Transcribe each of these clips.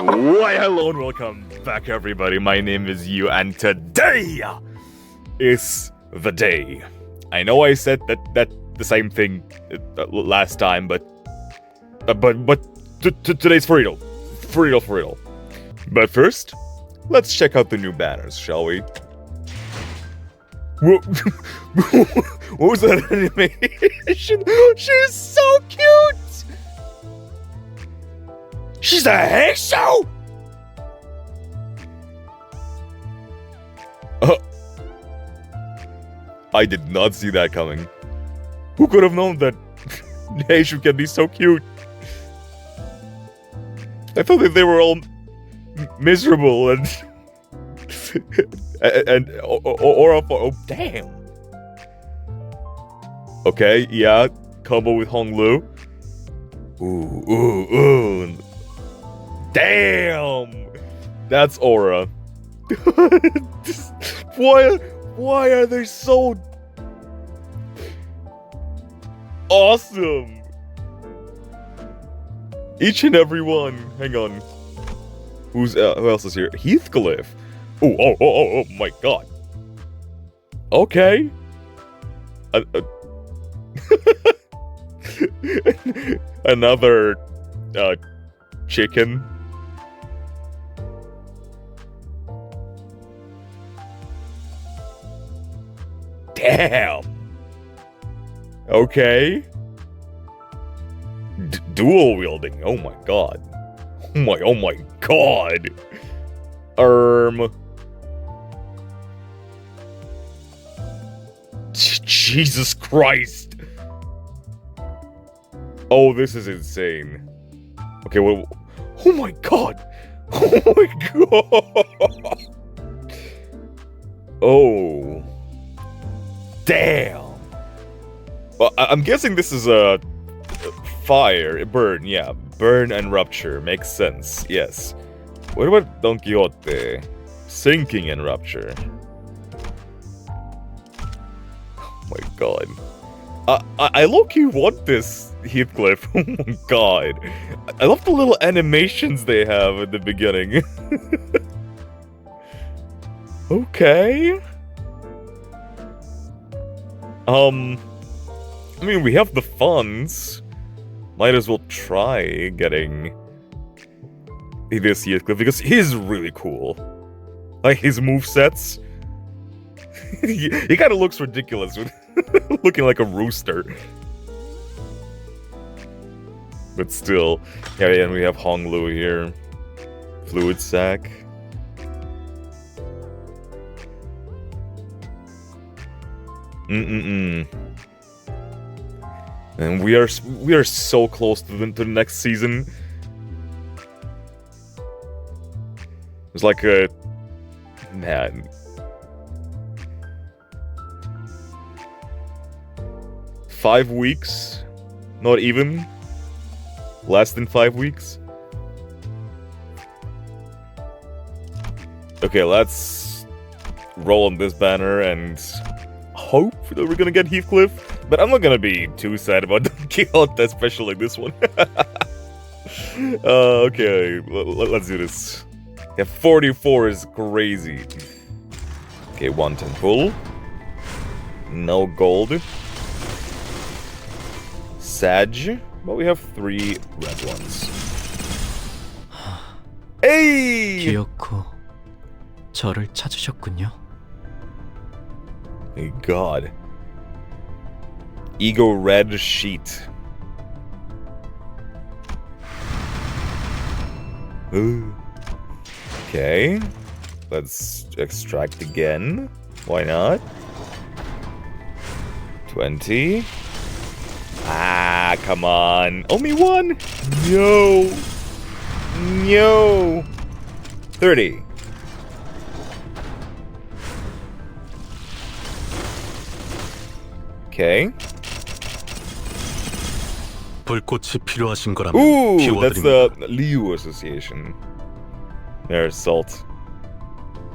Why, hello and welcome back, everybody. My name is Yu, and today is the day. I know I said that the same thing last time, but today's for real. For real. But first, let's check out the new banners, shall we? What was that animation? She's so cute! She's a Heisho! I did not see that coming. Who could have known that Heisho can be so cute? I thought that they were all miserable and or oh damn. Okay, yeah, combo with Honglu. Ooh. Damn! That's Aura. Why are they so awesome? Each and every one. Hang on. Who else is here? Heathcliff. Oh my god. Okay. Another chicken. Damn. Okay. Dual wielding. Oh my god. Oh my god. Jesus Christ. Oh, this is insane. Okay, well, oh my god. Oh my god. Oh. Damn. Well, I'm guessing this is a fire, burn, yeah. Burn and rupture, makes sense, yes. What about Don Quixote? Sinking and rupture. Oh my god. I low-key want this Heathcliff. Oh my god. I love the little animations they have at the beginning. Okay. I mean, we have the funds. Might as well try getting this Heathcliff because he's really cool. Like his movesets. He kind of looks ridiculous with looking like a rooster. But still. Yeah, and we have Honglu here. Fluid sac. And we are so close to the next season. It's like a man. Five weeks, not even. Less than 5 weeks. Okay, let's roll on this banner and hope that we're gonna get Heathcliff. But I'm not gonna be too sad about Don Quixote, especially this one. Okay, let's do this. Yeah, 44 is crazy. Okay, 110 pull. No gold. Sag, but we have 3 red ones. Hey! 귀엽고 저를 찾으셨군요. Hey god. Ego red sheet. Ooh. Okay. Let's extract again. Why not? 20. Ah, come on. Only 1? No. 30. Okay. 불꽃이 필요하신 거라면 Ooh, that's the 비워드립니다. Liu Association. There's salt.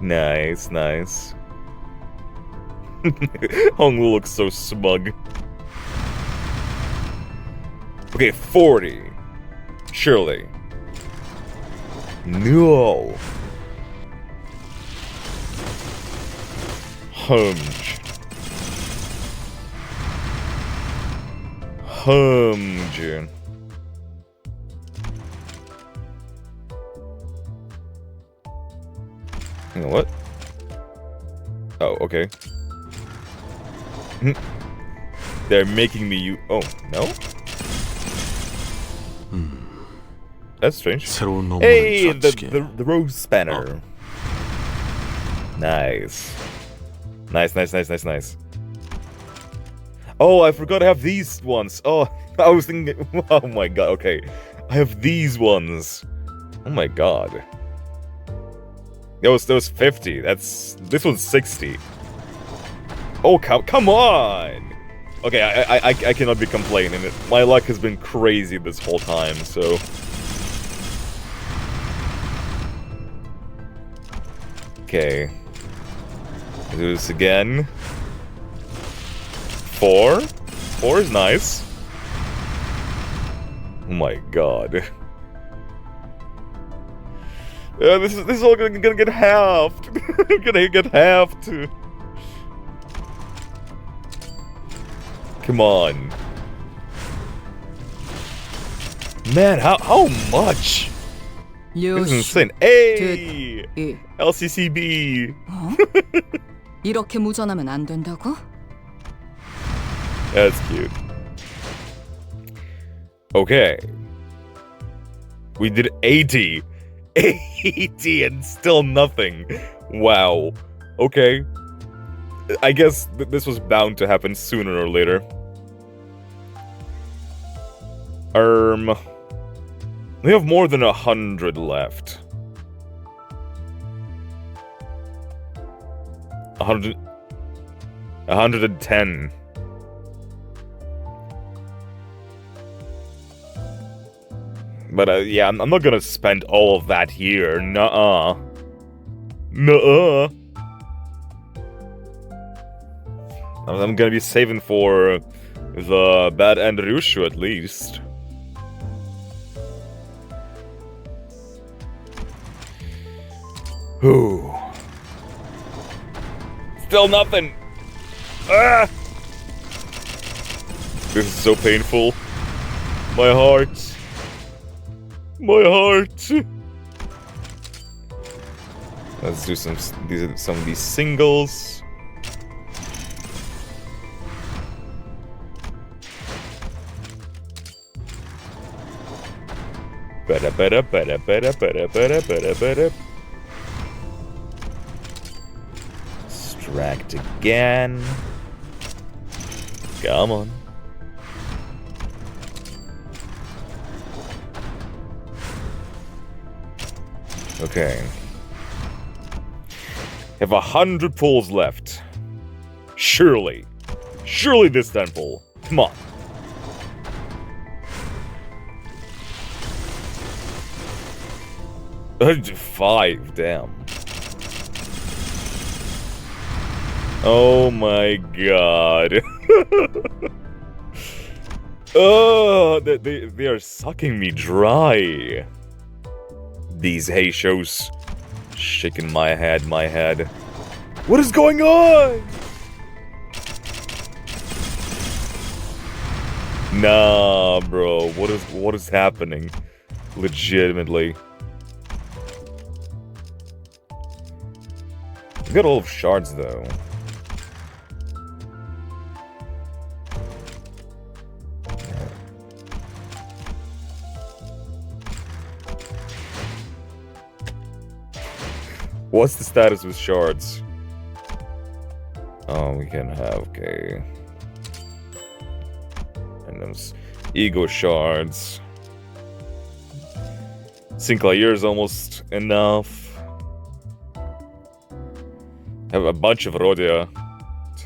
Nice. Hongwu looks so smug. Okay, 40. Surely. No. Hunch. Hunch. You know what? Oh, okay. They're making me oh, no? That's strange. 새로운 놈은 Hey, 좌측에. the rose spanner. Nice. Nice. Oh, I forgot I have these ones. Oh, I was thinking. Oh my god. Okay, I have these ones. Oh my god. That was 50. This one's 60. Oh, come on. Okay, I cannot be complaining. My luck has been crazy this whole time. So. Okay. Do this again. 4? 4 is nice. Oh my god. This is all gonna get halved. gonna get halved. Come on. Man, how much? This is insane. Hey! LCCB. 어? 이렇게 무전하면 안 된다고? That's cute. Okay. We did 80. 80 and still nothing. Wow. Okay. I guess this was bound to happen sooner or later. We have more than 100 left. 110. But yeah, I'm not gonna spend all of that here. Nuh-uh. Nuh-uh. I'm gonna be saving for the bad end Ryushu at least. Ooh. Still nothing. Ah! This is so painful. My heart. My heart. Let's do some of these singles. Extract again. Come on. Okay. Have 100 pulls left. Surely. Surely this temple. Come on. Five, damn. Oh my god. Oh, they are sucking me dry. These hay shows. Shaking my head. What is going on? Nah, bro. What is happening? Legitimately. We got all of shards though. What's the status with shards? Oh, we can have, okay. And those ego shards. Sinclair is almost enough. Have a bunch of Rodia,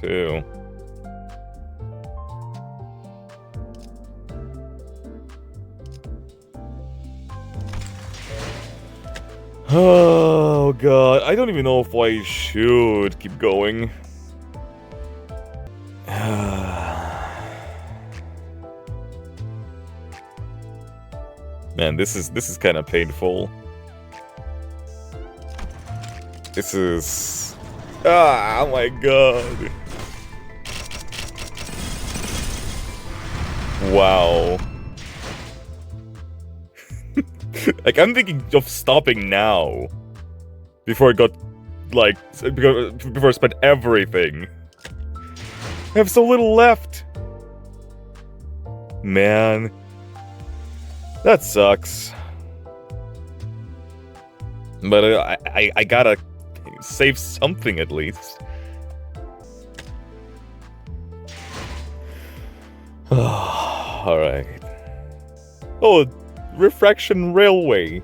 too. Oh god, I don't even know if I should keep going. Man, this is kind of painful. This is... Ah, oh my god. Wow. Like, I'm thinking of stopping now. Before it got, like, before I spent everything. I have so little left. Man. That sucks. But I gotta save something at least. Alright. Oh, Refraction Railway.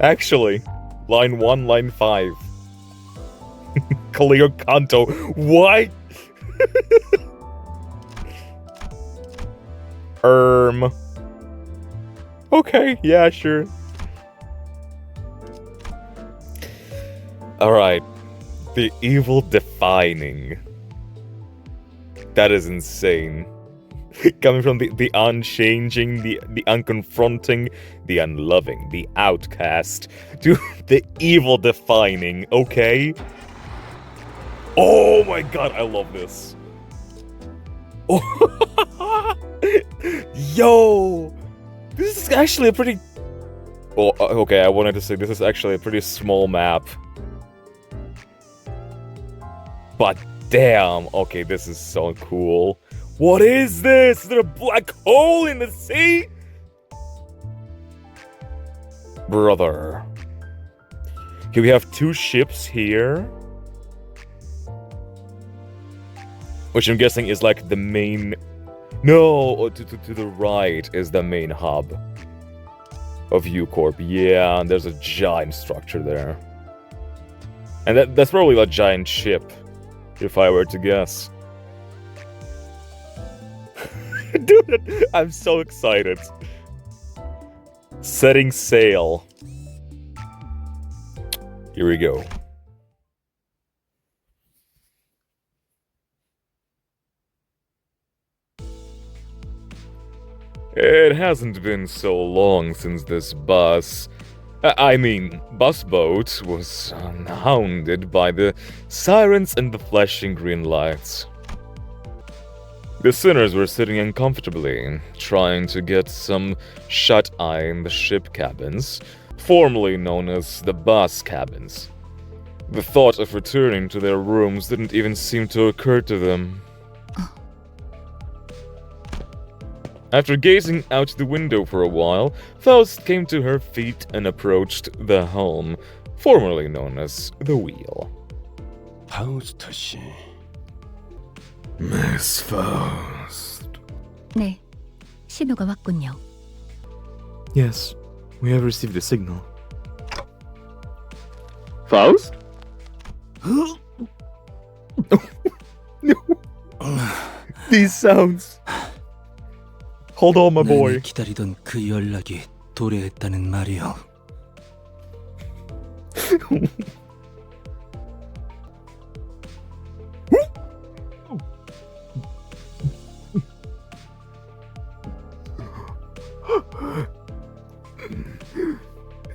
Actually, line 1, line 5. Clear Canto. What? Okay, yeah, sure. Alright. The evil defining. That is insane. Coming from the unchanging, the unconfronting, the unloving, the outcast, to the evil defining, okay? Oh my god, I love this. Oh. Yo! This is actually a pretty... Oh, okay, I wanted to say this is actually a pretty small map. But damn, okay, this is so cool. What is this? Is there a black hole in the sea? Brother. Okay, we have 2 ships here. Which I'm guessing is like the main... No, to the right is the main hub of U-Corp. Yeah, and there's a giant structure there. And that's probably a giant ship, if I were to guess. Dude, I'm so excited. Setting sail. Here we go. It hasn't been so long since this bus... bus boat was hounded by the sirens and the flashing green lights. The sinners were sitting uncomfortably, trying to get some shut-eye in the ship cabins, formerly known as the bus cabins. The thought of returning to their rooms didn't even seem to occur to them. After gazing out the window for a while, Faust came to her feet and approached the helm, formerly known as the wheel. 파우스트 씨. Miss Faust. 네, 신호가 왔군요. Yes, we have received a signal. Faust? No. These sounds. Hold on, my boy. 기다리던 그 연락이 도래했다는 말이요.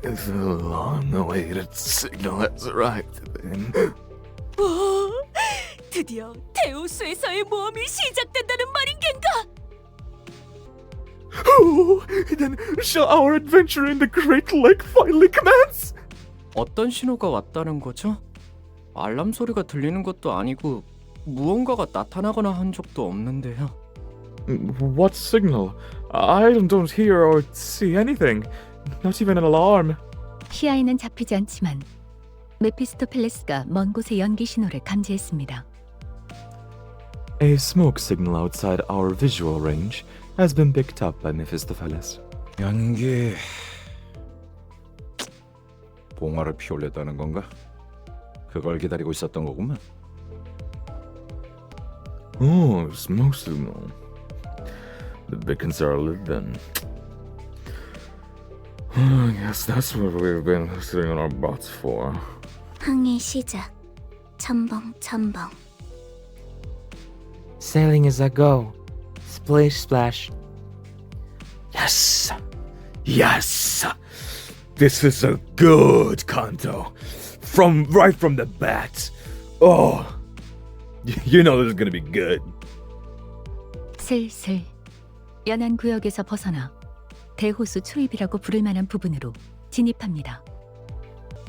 The long-awaited signal has arrived then. 오, 드디어 데우스에서의 모험이 시작된다는 말인 겐가? Oh, then shall our adventure in the Great Lake finally commence? 어떤 신호가 왔다는 거죠? 알람 소리가 들리는 것도 아니고 무언가가 나타나거나 한 적도 없는데요. What signal? I don't hear or see anything. Not even an alarm. 시야에는 잡히지 않지만 메피스토펠레스가 먼 곳의 연기 신호를 감지했습니다. A smoke signal outside our visual range has been picked up by Mephistopheles. 연기 봉화를 피우려다는 건가? 그걸 기다리고 있었던 거구만. Oh, smoke signal. The beacons are lit then. I guess that's what we've been sitting on our butts for. 항해 시작. 첨벙 첨벙. Sailing is a go. Splish splash. Yes! Yes! This is a good Canto. Right from the bat. Oh, you know this is gonna be good. 슬슬 연안 구역에서 벗어나 대호수 초입이라고 부를 만한 부분으로 진입합니다.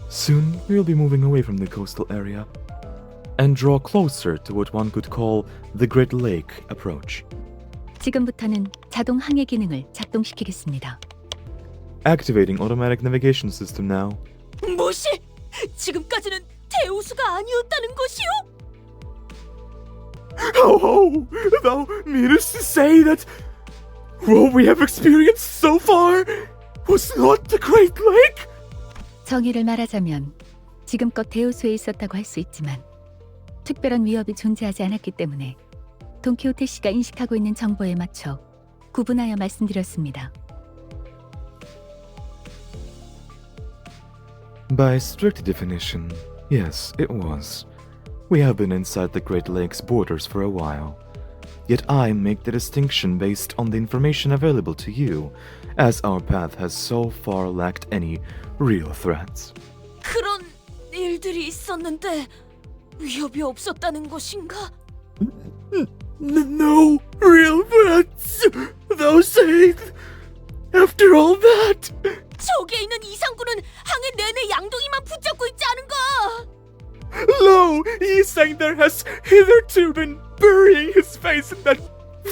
Soon, we'll be moving away from the coastal area and draw closer to what one could call the Great Lake approach. 지금부터는 자동 항해 기능을 작동시키겠습니다. Activating automatic navigation system now. 무엇이? 지금까지는 대우수가 아니었다는 것이요? Oh, thou meanest to say that what we have experienced so far was not the Great Lake? 정의를 말하자면 지금껏 대호수에 있었다고 할 수 있지만 특별한 위협이 존재하지 않았기 때문에 돈키호테 씨가 인식하고 있는 정보에 맞춰 구분하여 말씀드렸습니다. By strict definition, yes, it was. We have been inside the Great Lakes borders for a while. Yet I make the distinction based on the information available to you, as our path has so far lacked any real threats. 그런 일들이 있었는데 위협이 없었다는 것인가? No real threats, thou sayest. After all that, 저기에 있는 이상구는 항해 내내 양동이만 붙잡고 있지 않은가? lo, he is saying there has hitherto been burying his face in that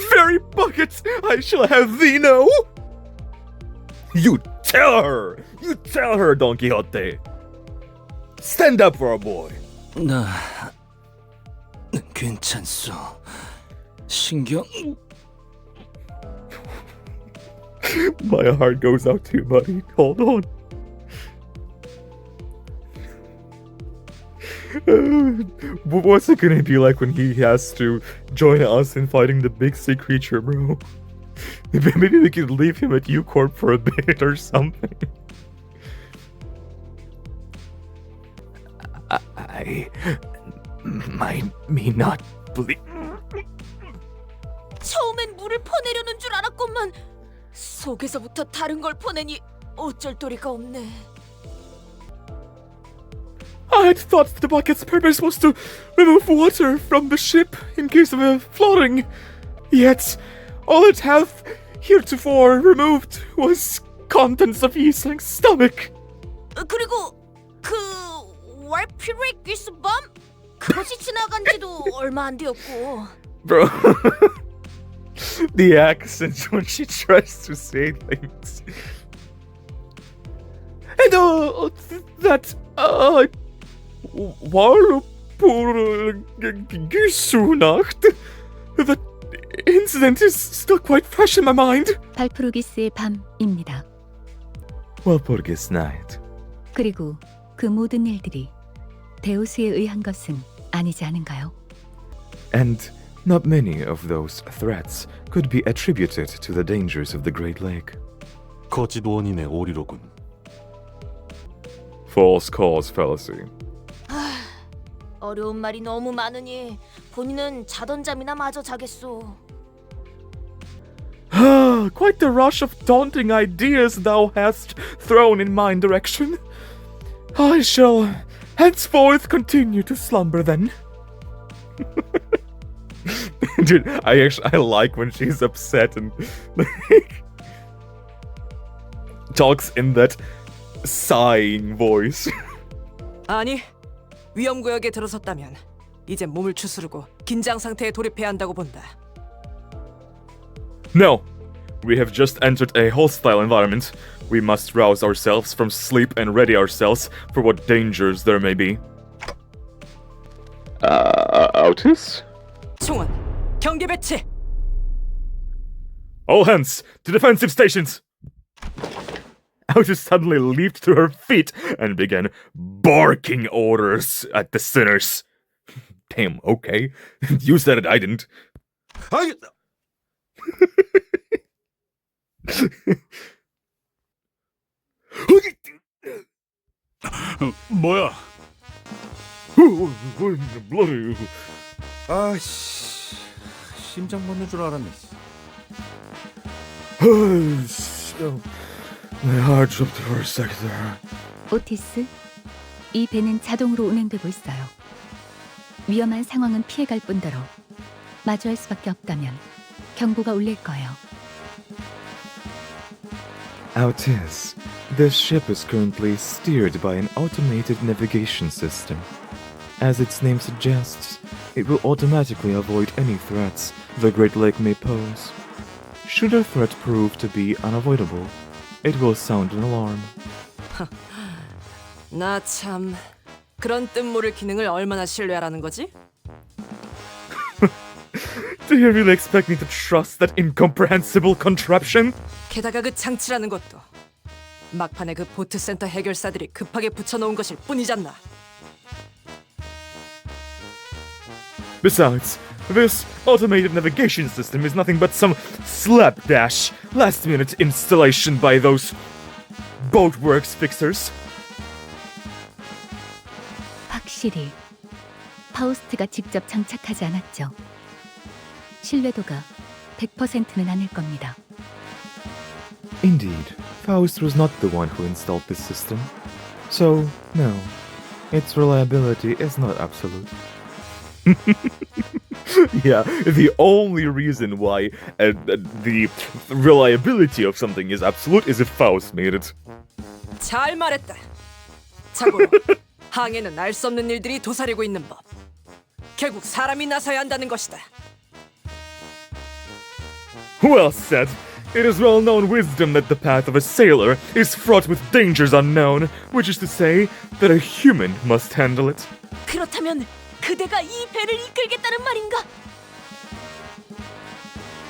very bucket. I shall have thee know. You tell her, Don Quixote. Stand up for our boy. 나 괜찮소. 신경 My heart goes out to you, buddy. Hold on. What's it gonna be like when he has to join us in fighting the big sea creature, bro? Maybe we could leave him at U-Corp for a bit or something. I may not believe. 처음엔 물을 퍼내려는 줄 알았건만 속에서부터 다른 걸 퍼내니 어쩔 도리가 없네. I had thought the bucket's purpose was to remove water from the ship in case of a flooding. Yet, all it hath heretofore removed was contents of Yisling's stomach. 그리고 그 월피레 기스밤 그것이 지나간 지도 얼마 안 되었고. Bro. The accent when she tries to say things. And that the incident is still quite fresh in my mind. 발프루기스의 밤입니다. Walpurgis Night. 그리고 그 모든 일들이 데우스에 의한 것은 아니지 않은가요? And not many of those threats could be attributed to the dangers of the Great Lake. 거짓 원인의 오리로군. False cause fallacy. 어려운 말이 너무 많으니 본인은 자던 잠이나 마저 자겠소. Quite the rush of daunting ideas thou hast thrown in my direction. I shall henceforth continue to slumber then. Dude, I like when she's upset and like, talks in that sighing voice. 아니, 위험구역에 들어섰다면 이제 몸을 추스르고 긴장 상태에 돌입해야 한다고 본다. No, we have just entered a hostile environment. We must rouse ourselves from sleep and ready ourselves for what dangers there may be. Otis? 총원, 경계 배치. All hands to defensive stations! Otis suddenly leaped to her feet and began barking orders at the sinners. Damn, okay. You said it, I didn't. 뭐야? Bloody. 아씨, 심장 멎는 줄 알았네. My heart dropped for a second there. 오티스, 이 배는 자동으로 운행되고 있어요. 위험한 상황은 피해갈 뿐더러 마주할 수밖에 없다면 경보가 울릴 거예요. Altis, this ship is currently steered by an automated navigation system. As its name suggests, it will automatically avoid any threats the Great Lake may pose. Should a threat prove to be unavoidable, it will sound an alarm. 나 참 그런 뜻모를 기능을 얼마나 신뢰하라는 거지? Do you really expect me to trust that incomprehensible contraption? 게다가 그 장치라는 것도 막판에 그 보트 센터 해결사들이 급하게 붙여놓은 것일 뿐이잖아. Besides, this automated navigation system is nothing but some slapdash, last-minute installation by those boatworks fixers. 확실히 파우스트가 직접 장착하지 않았죠. 신뢰도가 100%는 아닐 겁니다. Indeed, Faust was not the one who installed this system. So, no, its reliability is not absolute. Yeah, the only reason why the reliability of something is absolute is if Faust made it. 잘 말했다. 참고로 항해는 알 수 없는 일들이 도사리고 있는 법. 결국 사람이 나서야 한다는 것이다. Well said. It is well-known wisdom that the path of a sailor is fraught with dangers unknown, which is to say that a human must handle it. 그렇다면 그대가 이 배를 이끌겠다는 말인가?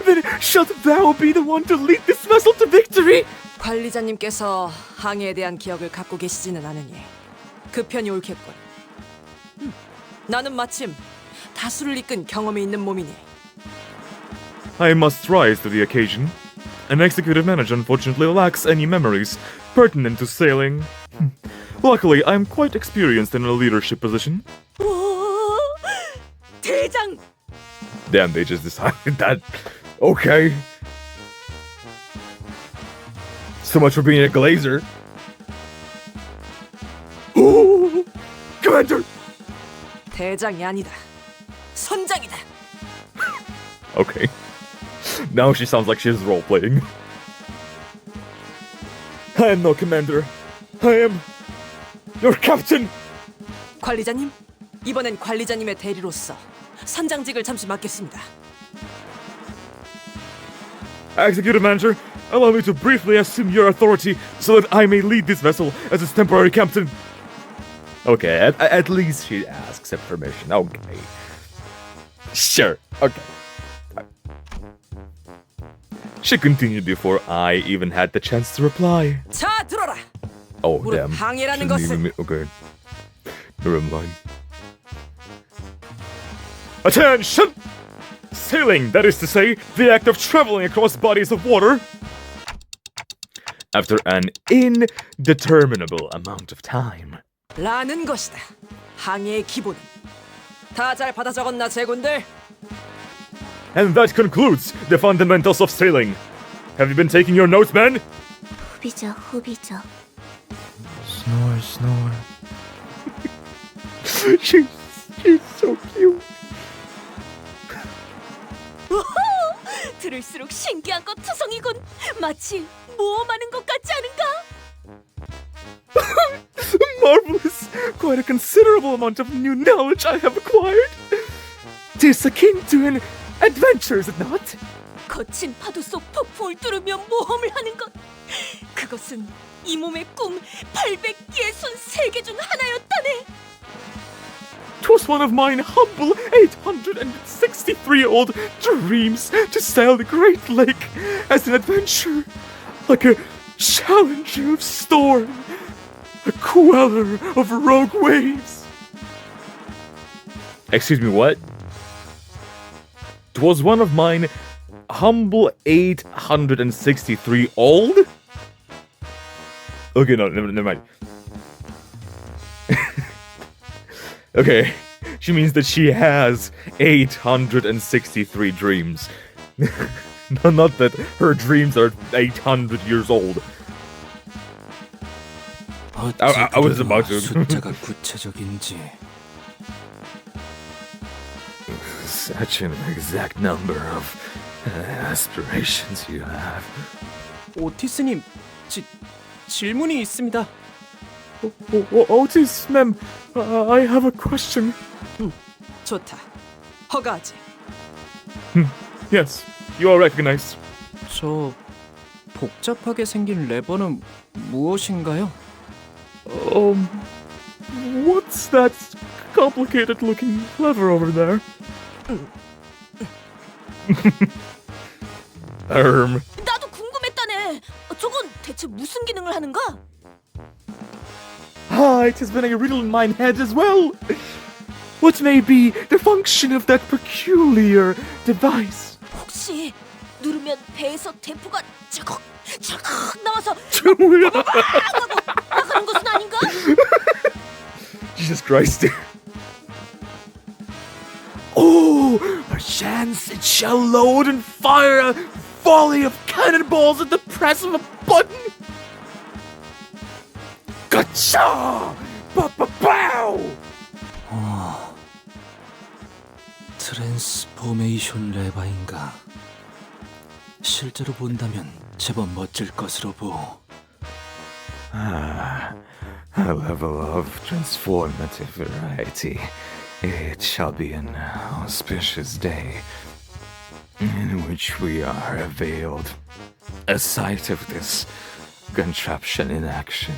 Then shalt thou be the one to lead this vessel to victory? 관리자님께서 항해에 대한 기억을 갖고 계시지는 않으니 그 편이 옳겠군. 나는 마침 다수를 이끈 경험이 있는 몸이니. I must rise to the occasion. An executive manager unfortunately lacks any memories pertinent to sailing. Luckily, I am quite experienced in a leadership position. 오, 대장! Damn, they just decided that. Okay. So much for being a glazer. Oh, Commander! 대장이 아니다. 선장이다. Okay. Now she sounds like she's role-playing. I am no commander. I am your captain! 관리자님, 이번엔 관리자님의 대리로서 선장직을 잠시 맡겠습니다. Executive Manager, allow me to briefly assume your authority so that I may lead this vessel as its temporary captain. Okay, at least she asks for permission. Okay. Sure, okay. She continued before I even had the chance to reply. 자, 들어라. Oh, 무릇 damn. 항해라는 Shouldn't 것은 even okay. Never mind. Attention! Sailing, that is to say, the act of traveling across bodies of water after an indeterminable amount of time. 라는 것이다. 항해의 기본은. 다 잘 받아 적었나, 제군들? And that concludes the fundamentals of sailing. Have you been taking your notes, men? 후비죠, 후비죠. Snore, snore. She's so cute. 우후! 들을수록 신기한 것 투성이군. 마치 모험하는 것 같지 않은가? Marvelous! Quite a considerable amount of new knowledge I have acquired. 'Tis akin to an adventure, is it not? 거친 파도 속 폭풍을 뚫으며 모험을 하는 것. 그것은 이 몸의 꿈 863개 중 하나였다네. 'Twas one of mine humble 863-year-old dreams to sail the Great Lake as an adventure, like a challenger of storm, a queller of rogue waves. Excuse me, what? 'Twas one of mine humble 863 old? Okay, no, never mind. Okay, she means that she has 863 dreams. Not that her dreams are 800 years old. 어찌 I was 그래도 about to. 숫자가 구체적인지. Such an exact number of aspirations you have. 오티스님, 질문이 있습니다. Otis, ma'am, I have a question. 좋다. 허가하지. Yes, you are recognized. 저 복잡하게 생긴 레버는 무엇인가요? What's that complicated looking lever over there? 나도 궁금했다네. 저건 대체 무슨 기능을 하는가? It has been a riddle in my head as well. What may be the function of that peculiar device? 혹시 누르면 배에서 대포가 차걱 나와서 나가는 것은 아닌가? Jesus Christ. Oh, perchance it shall load and fire a volley of cannonballs at the press of a button. Gotcha! Pow! 트랜스포메이션 레바인가. 실제로 본다면 제법 멋질 것으로 보. A level of transformative variety. It shall be an auspicious day in which we are availed a sight of this contraption in action.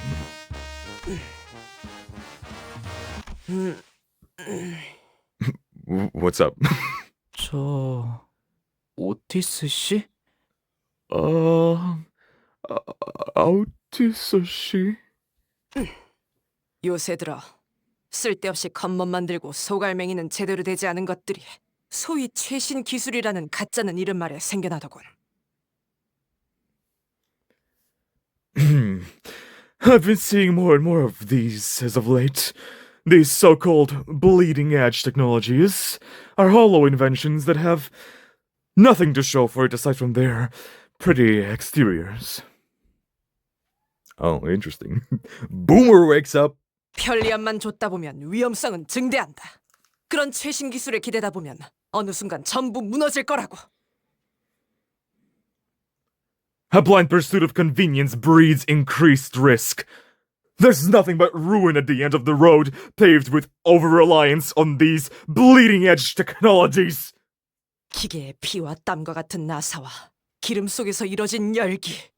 What's up? 저 오티스 씨? Otis 씨? 요새 들어 쓸데없이 겉멋만 들고 소갈맹이는 제대로 되지 않은 것들이 소위 최신 기술이라는 가짜는 이름 말에 생겨나더군. I've been seeing more and more of these as of late. These so-called bleeding edge technologies are hollow inventions that have nothing to show for it aside from their pretty exteriors. Oh, interesting. Boomer wakes up. 편리함만 줬다 보면 위험성은 증대한다. 그런 최신 기술에 기대다 보면 어느 순간 전부 무너질 거라고. A blind pursuit of convenience breeds increased risk. There's nothing but ruin at the end of the road, paved with over-reliance on these bleeding-edge technologies. 기계의 피와 땀과 같은 나사와 기름 속에서 이뤄진 열기.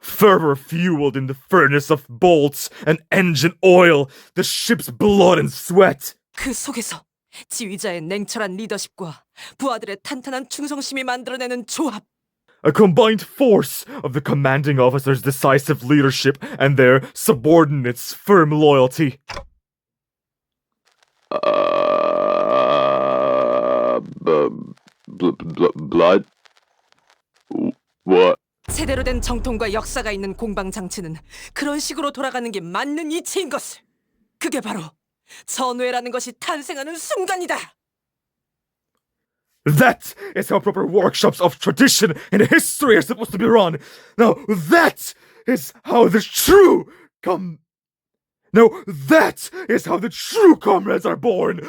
Fervor fueled in the furnace of bolts and engine oil, the ship's blood and sweat. 그 속에서 지휘자의 냉철한 리더십과 부하들의 탄탄한 충성심이 만들어내는 조합. A combined force of the commanding officer's decisive leadership and their subordinates' firm loyalty. Blood? What? 제대로 된 정통과 역사가 있는 공방 장치는 그런 식으로 돌아가는 게 맞는 이치인 것을. 그게 바로 전회라는 것이 탄생하는 순간이다. That is how proper workshops of tradition and history are supposed to be run. Now that is how the true that is how the true comrades are born.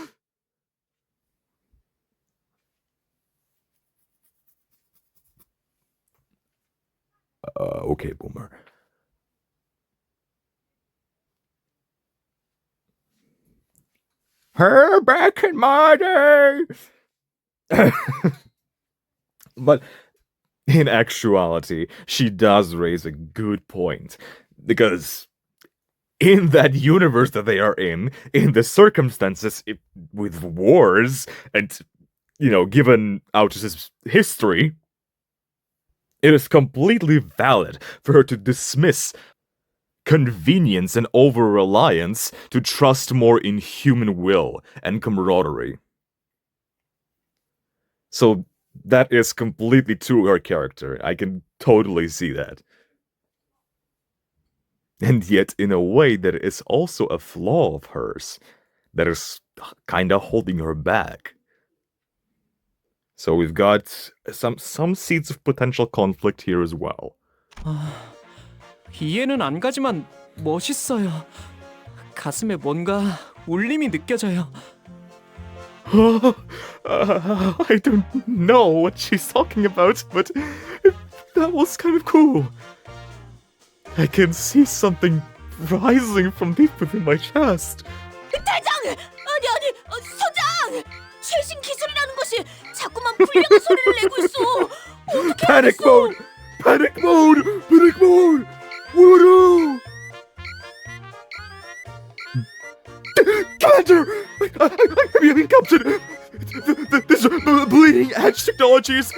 Okay, Boomer. Her back in my day. But in actuality, she does raise a good point. Because in that universe that they are in the circumstances with wars, and, given Autus's history, it is completely valid for her to dismiss convenience and over-reliance to trust more in human will and camaraderie. So that is completely to her character. I can totally see that. And yet, in a way, that is also a flaw of hers that is kinda holding her back. So we've got some seeds of potential conflict here as well. 이해는 안 가지만 멋있어요. 가슴에 뭔가 울림이 느껴져요. I don't know what she's talking about, but that was kind of cool. I can see something rising from deep within my chest. 대장! 아니, 소장! 최신 기술이라는 것이 자꾸만 불량한 소리를 내고 있어. 어떻게 Panic 하겠어? mode! Panic mode! Panic mode! Voodoo! Canto! I'm Captain! This bleeding edge technology is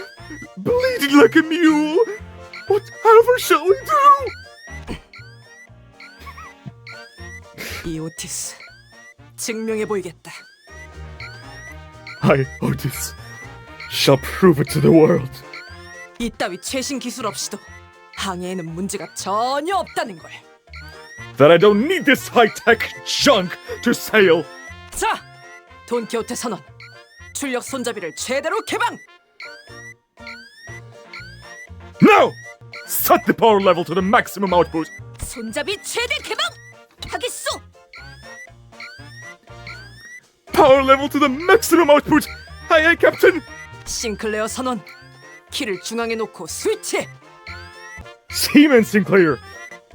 bleeding like a mule! Whatever shall we do? 이 오티스 증명해 보이겠다. I, Otis, shall prove it to the world. 이따위 최신 기술 없이도 항해에는 문제가 전혀 없다는 걸. That I don't need this high-tech junk to sail. 자, 돈키호테 선언. 출력 손잡이를 최대로 개방. No! Set the power level to the maximum output. 손잡이 최대 개방! 하겠소! Power level to the maximum output. Aye, aye, Captain. 싱클레어 선언. 키를 중앙에 놓고 스위치. Seaman Sinclair,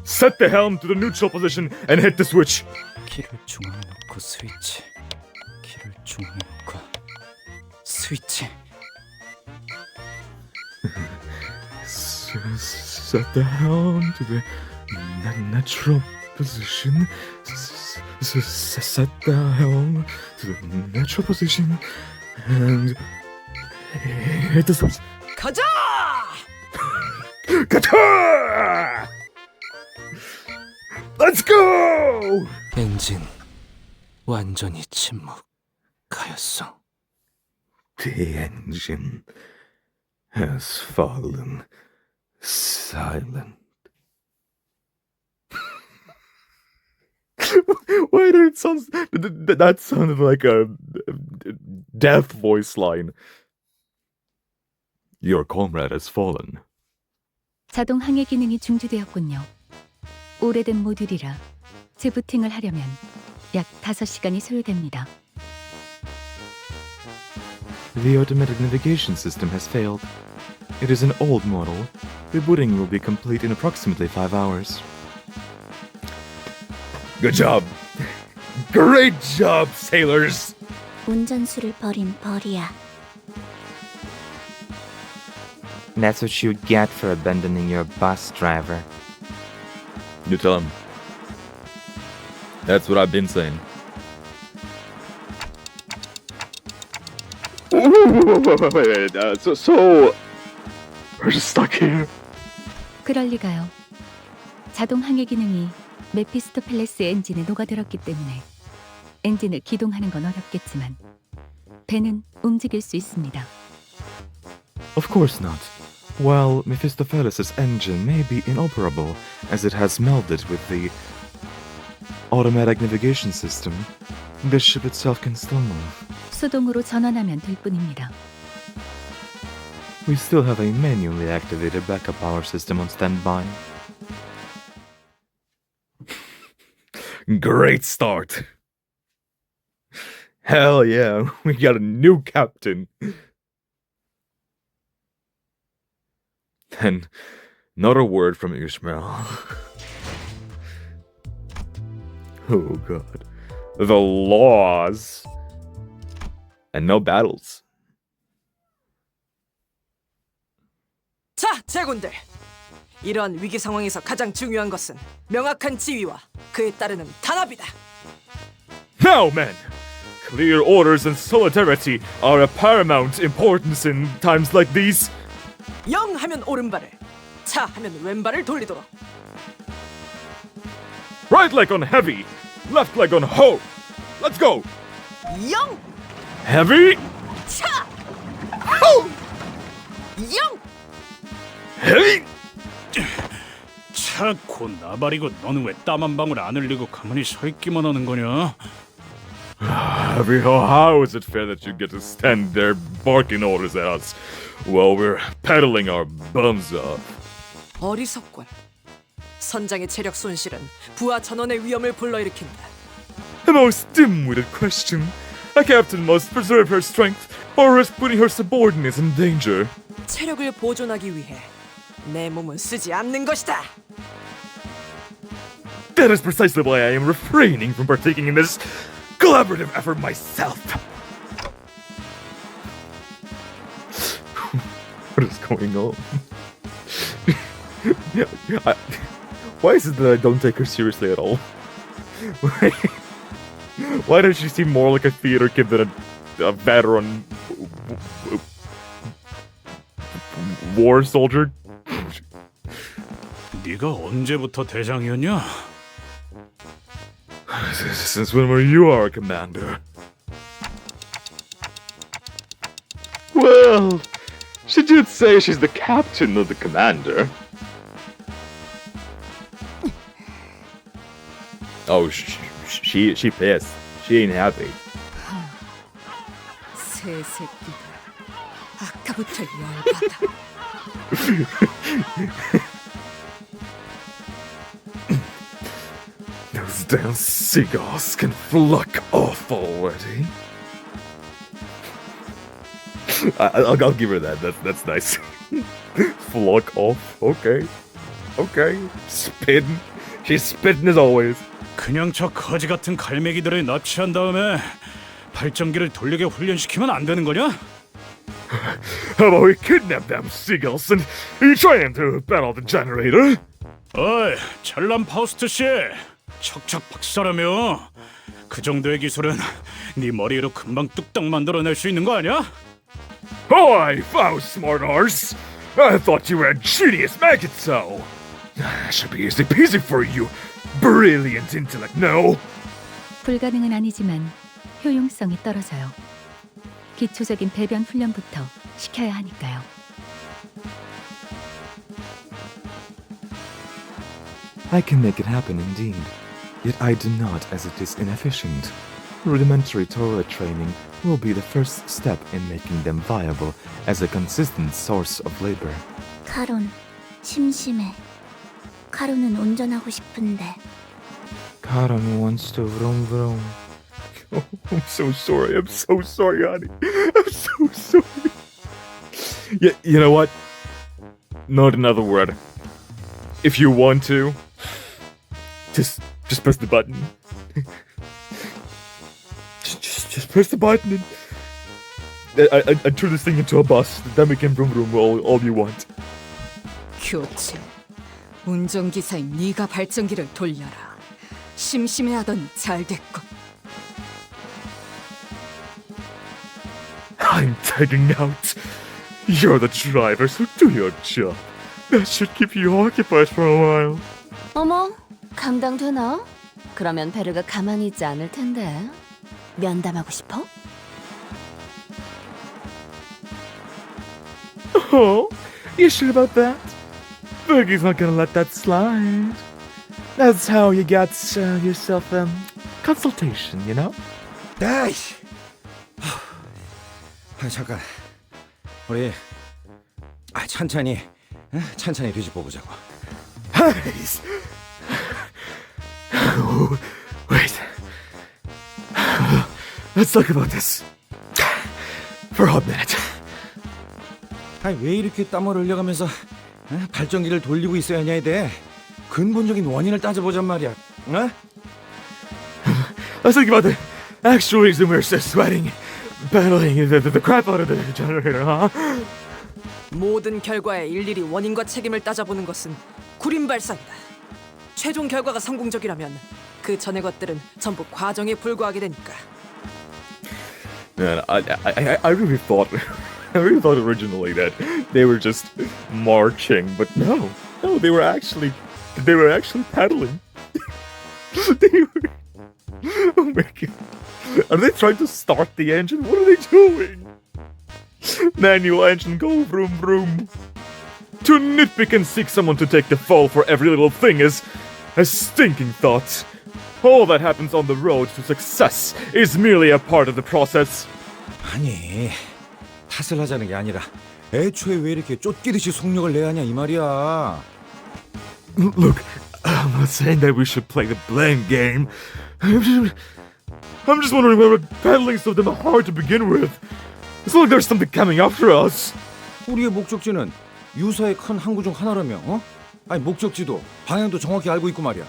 set the helm to the neutral position and hit the switch. 키를 중앙에 놓고 스위치. 키를 중앙에 놓고 스위치. Set the helm to the natural position. Set the helm to the natural position and hit the switch. 가자! Qatar! Let's go! 엔진 완전히 침묵하였어. The engine has fallen silent. Why did it sound? That sounded like a death voice line. Your comrade has fallen. 자동 항해 기능이 중지되었군요. 오래된 모듈이라 재부팅을 하려면 약 5시간이 소요됩니다. The automatic navigation system has failed. It is an old model. Rebooting will be complete in approximately 5 hours. Good job. Great job, sailors. 운전수를 버린 벌이야. That's what you get for abandoning your bus driver. You tell him. That's what I've been saying. Wait. So we're just stuck here. 그럴 리가요. 자동 항해 기능이 메피스토펠레스 엔진에 녹아들었기 때문에 엔진을 기동하는 건 어렵겠지만 배는 움직일 수 있습니다. Of course not. While Mephistopheles' engine may be inoperable as it has melded with the automatic navigation system, the ship itself can still move. 수동으로 전환하면 될 뿐입니다. We still have a manually activated backup power system on standby. Great start. Hell yeah, we got a new captain. And not a word from Ishmael. Oh god. The laws. And no battles. 자, 제군들. 이러한 위기 상황에서 가장 중요한 것은 명확한 지휘와 그에 따르는 단합이다. Now, men! Clear orders and solidarity are of paramount importance in times like these. 영 하면 오른발을, 차 하면 왼발을 돌리도록. Right leg on heavy, left leg on ho. Let's go! 영, Heavy, 차, 호, 영. heavy! 차고 나발이고 너는 왜 땀 한 방울 안 흘리고 가만히 서 있기만 하는 거냐? Heavy, how is it fair that you get to stand there barking orders at us while we're pedaling our bums off? 어리석군. 선장의 체력 손실은 부하 전원의 위험을 불러일으킨다. A most dim-witted question. A captain must preserve her strength or risk putting her subordinates in danger. 체력을 보존하기 위해 내 몸은 쓰지 않는 것이다. That is precisely why I am refraining from partaking in this collaborative effort myself. What is going on? Why is it that I don't take her seriously at all? Why does she seem more like a theater kid than a veteran war soldier? 네가 언제부터 대장이었냐? Since when were you our commander? Well, she did say she's the captain, not the commander. Oh, she pissed. She ain't happy. 새 새끼들. 아까부터 열받아. Those damn seagulls can pluck off already. I'll give her that. That's nice. Pluck off. Okay. Spitting. She's spitting as always. 그냥 저 거지 같은 갈매기들을 납치한 다음에 발전기를 돌리게 훈련시키면 안 되는 거냐? How about we kidnap them seagulls and train them to battle the generator? 어이, 잘난 파우스트 씨, 척척 박사라며. 그 정도의 기술은 네 머리로 금방 뚝딱 만들어낼 수 있는 거 아니야? Oi, Faust, smart arse! I thought you were a genius, make it so! Should be easy peasy for you, brilliant intellect, no? 불가능은 아니지만 효용성이 떨어져요. 기초적인 배변 훈련부터 시켜야 하니까요. I can make it happen indeed, yet I do not as it is inefficient. Rudimentary toilet training will be the first step in making them viable as a consistent source of labor. 카론, 심심해. 카론은 운전하고 싶은데. Karan wants to vroom vroom. Oh, I'm so sorry, honey. I'm so sorry. Yeah, you know what? Not another word. If you want to, just press the button. just press the button and turn this thing into a bus. Then we can vroom vroom all you want. 교체. 운전기사인 네가 발전기를 돌려라. 심심해하더니 잘 됐군. I'm tagging out. You're the driver, so do your job. That should keep you occupied for a while. 어머, 감당되나? 그러면 베르가 가만히 있지 않을 텐데. 면담하고 싶어? Oh, you sure about that? Fergie's not gonna let that slide. That's how you get yourself a consultation, you know? 아이씨. 잠깐. 우리 천천히 뒤집어 보자고. Nice. Wait. Let's talk about this for a minute. 왜 이렇게 땀을 흘려가면서 발전기를 돌리고 있어야 하냐에 대해 근본적인 원인을 따져보잔 말이야. Let's think about the actual reason we're so sweating, battling the crap out of the generator, huh? 모든 결과에 일일이 원인과 책임을 따져보는 것은 구림발산이다. 최종 결과가 성공적이라면 그 전의 것들은 전부 과정에 불과하게 되니까. Man, I really thought originally that they were just marching, but no, they were actually paddling. They were. Oh my god! Are they trying to start the engine? What are they doing? Manual engine, go vroom vroom. To nitpick and seek someone to take the fall for every little thing is a stinking thought. All that happens on the road to success is merely a part of the process. 아니, 탓을 하자는 게 아니라 애초에 왜 이렇게 쫓기듯이 속력을 내야 하냐 이 말이야. Look, I'm not saying that we should play the blame game. I'm just wondering why we're battling so damn hard to begin with. It's not like there's something coming after us. 우리의 목적지는 유사의 큰 항구 중 하나라며, 어? 아니 목적지도 방향도 정확히 알고 있고 말이야.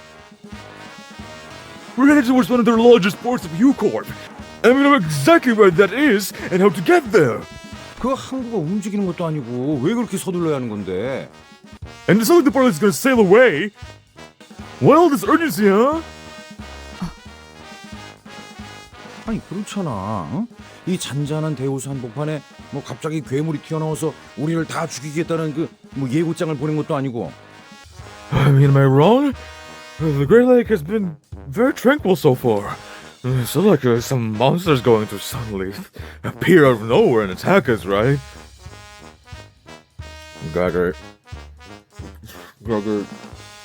We're headed towards one of the largest ports of U-Corp. And we know exactly where that is and how to get there. 그 항구가 움직이는 것도 아니고 왜 그렇게 서둘러야 하는 건데? And it's not like the part is gonna sail away. Why all this urgency, huh? 아니 그렇잖아. 어? 이 잔잔한 대호수 한복판에 뭐 갑자기 괴물이 튀어나와서 우리를 다 죽이겠다는 그 뭐 예고장을 보낸 것도 아니고. I mean, am I wrong? The Great Lake has been very tranquil so far. It's not like some monster's going to suddenly appear out of nowhere and attack us, right? Gregor.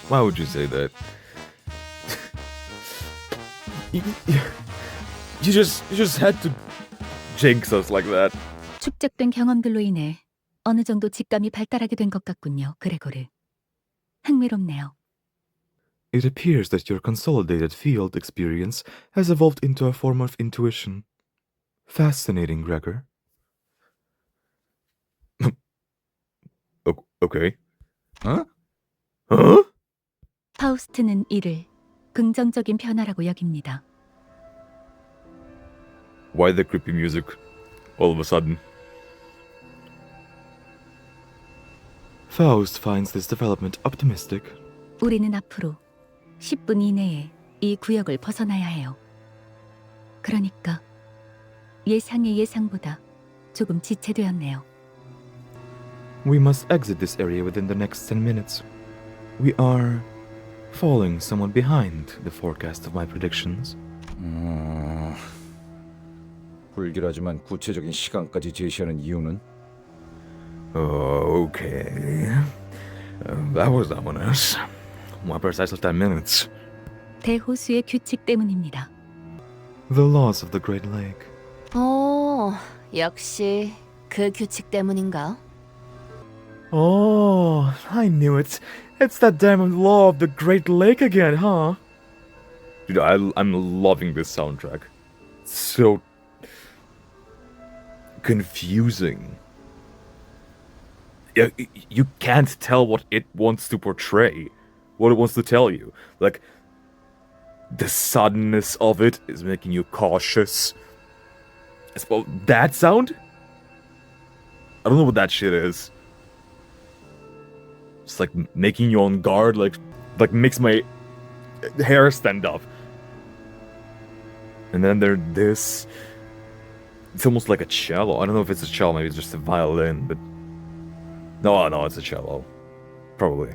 Why would you say that? You just had to jinx us like that. 축적된 경험들로 인해 어느 정도 직감이 발달하게 된 것 같군요, 그레고르. 흥미롭네요. It appears that your consolidated field experience has evolved into a form of intuition. Fascinating, Gregor. Okay. 어? Huh? 파우스트는 이를 긍정적인 변화라고 여깁니다. Why the creepy music all of a sudden? Faust finds this development optimistic. 우리는 앞으로 10분 이내에 이 구역을 벗어나야 해요. 그러니까 예상의 예상보다 조금 지체되었네요. We must exit this area within the next 10 minutes. We are falling somewhat behind the forecast of my predictions. 불길하지만 구체적인 시간까지 제시하는 이유는? Okay. That was ominous. Why precisely 10 minutes? 대호수의 규칙 때문입니다. The laws of the Great Lake. 역시 그 규칙 때문인가? Oh, I knew it. It's that damn law of the Great Lake again, huh? Dude, I'm loving this soundtrack. It's so confusing. Yeah, you can't tell what it wants to portray, what it wants to tell you. Like, the suddenness of it is making you cautious. Well, that sound? I don't know what that shit is. It's like making you on guard, like makes my hair stand up. And then there's this. It's almost like a cello. I don't know if it's a cello, maybe it's just a violin, but no, it's a cello. Probably.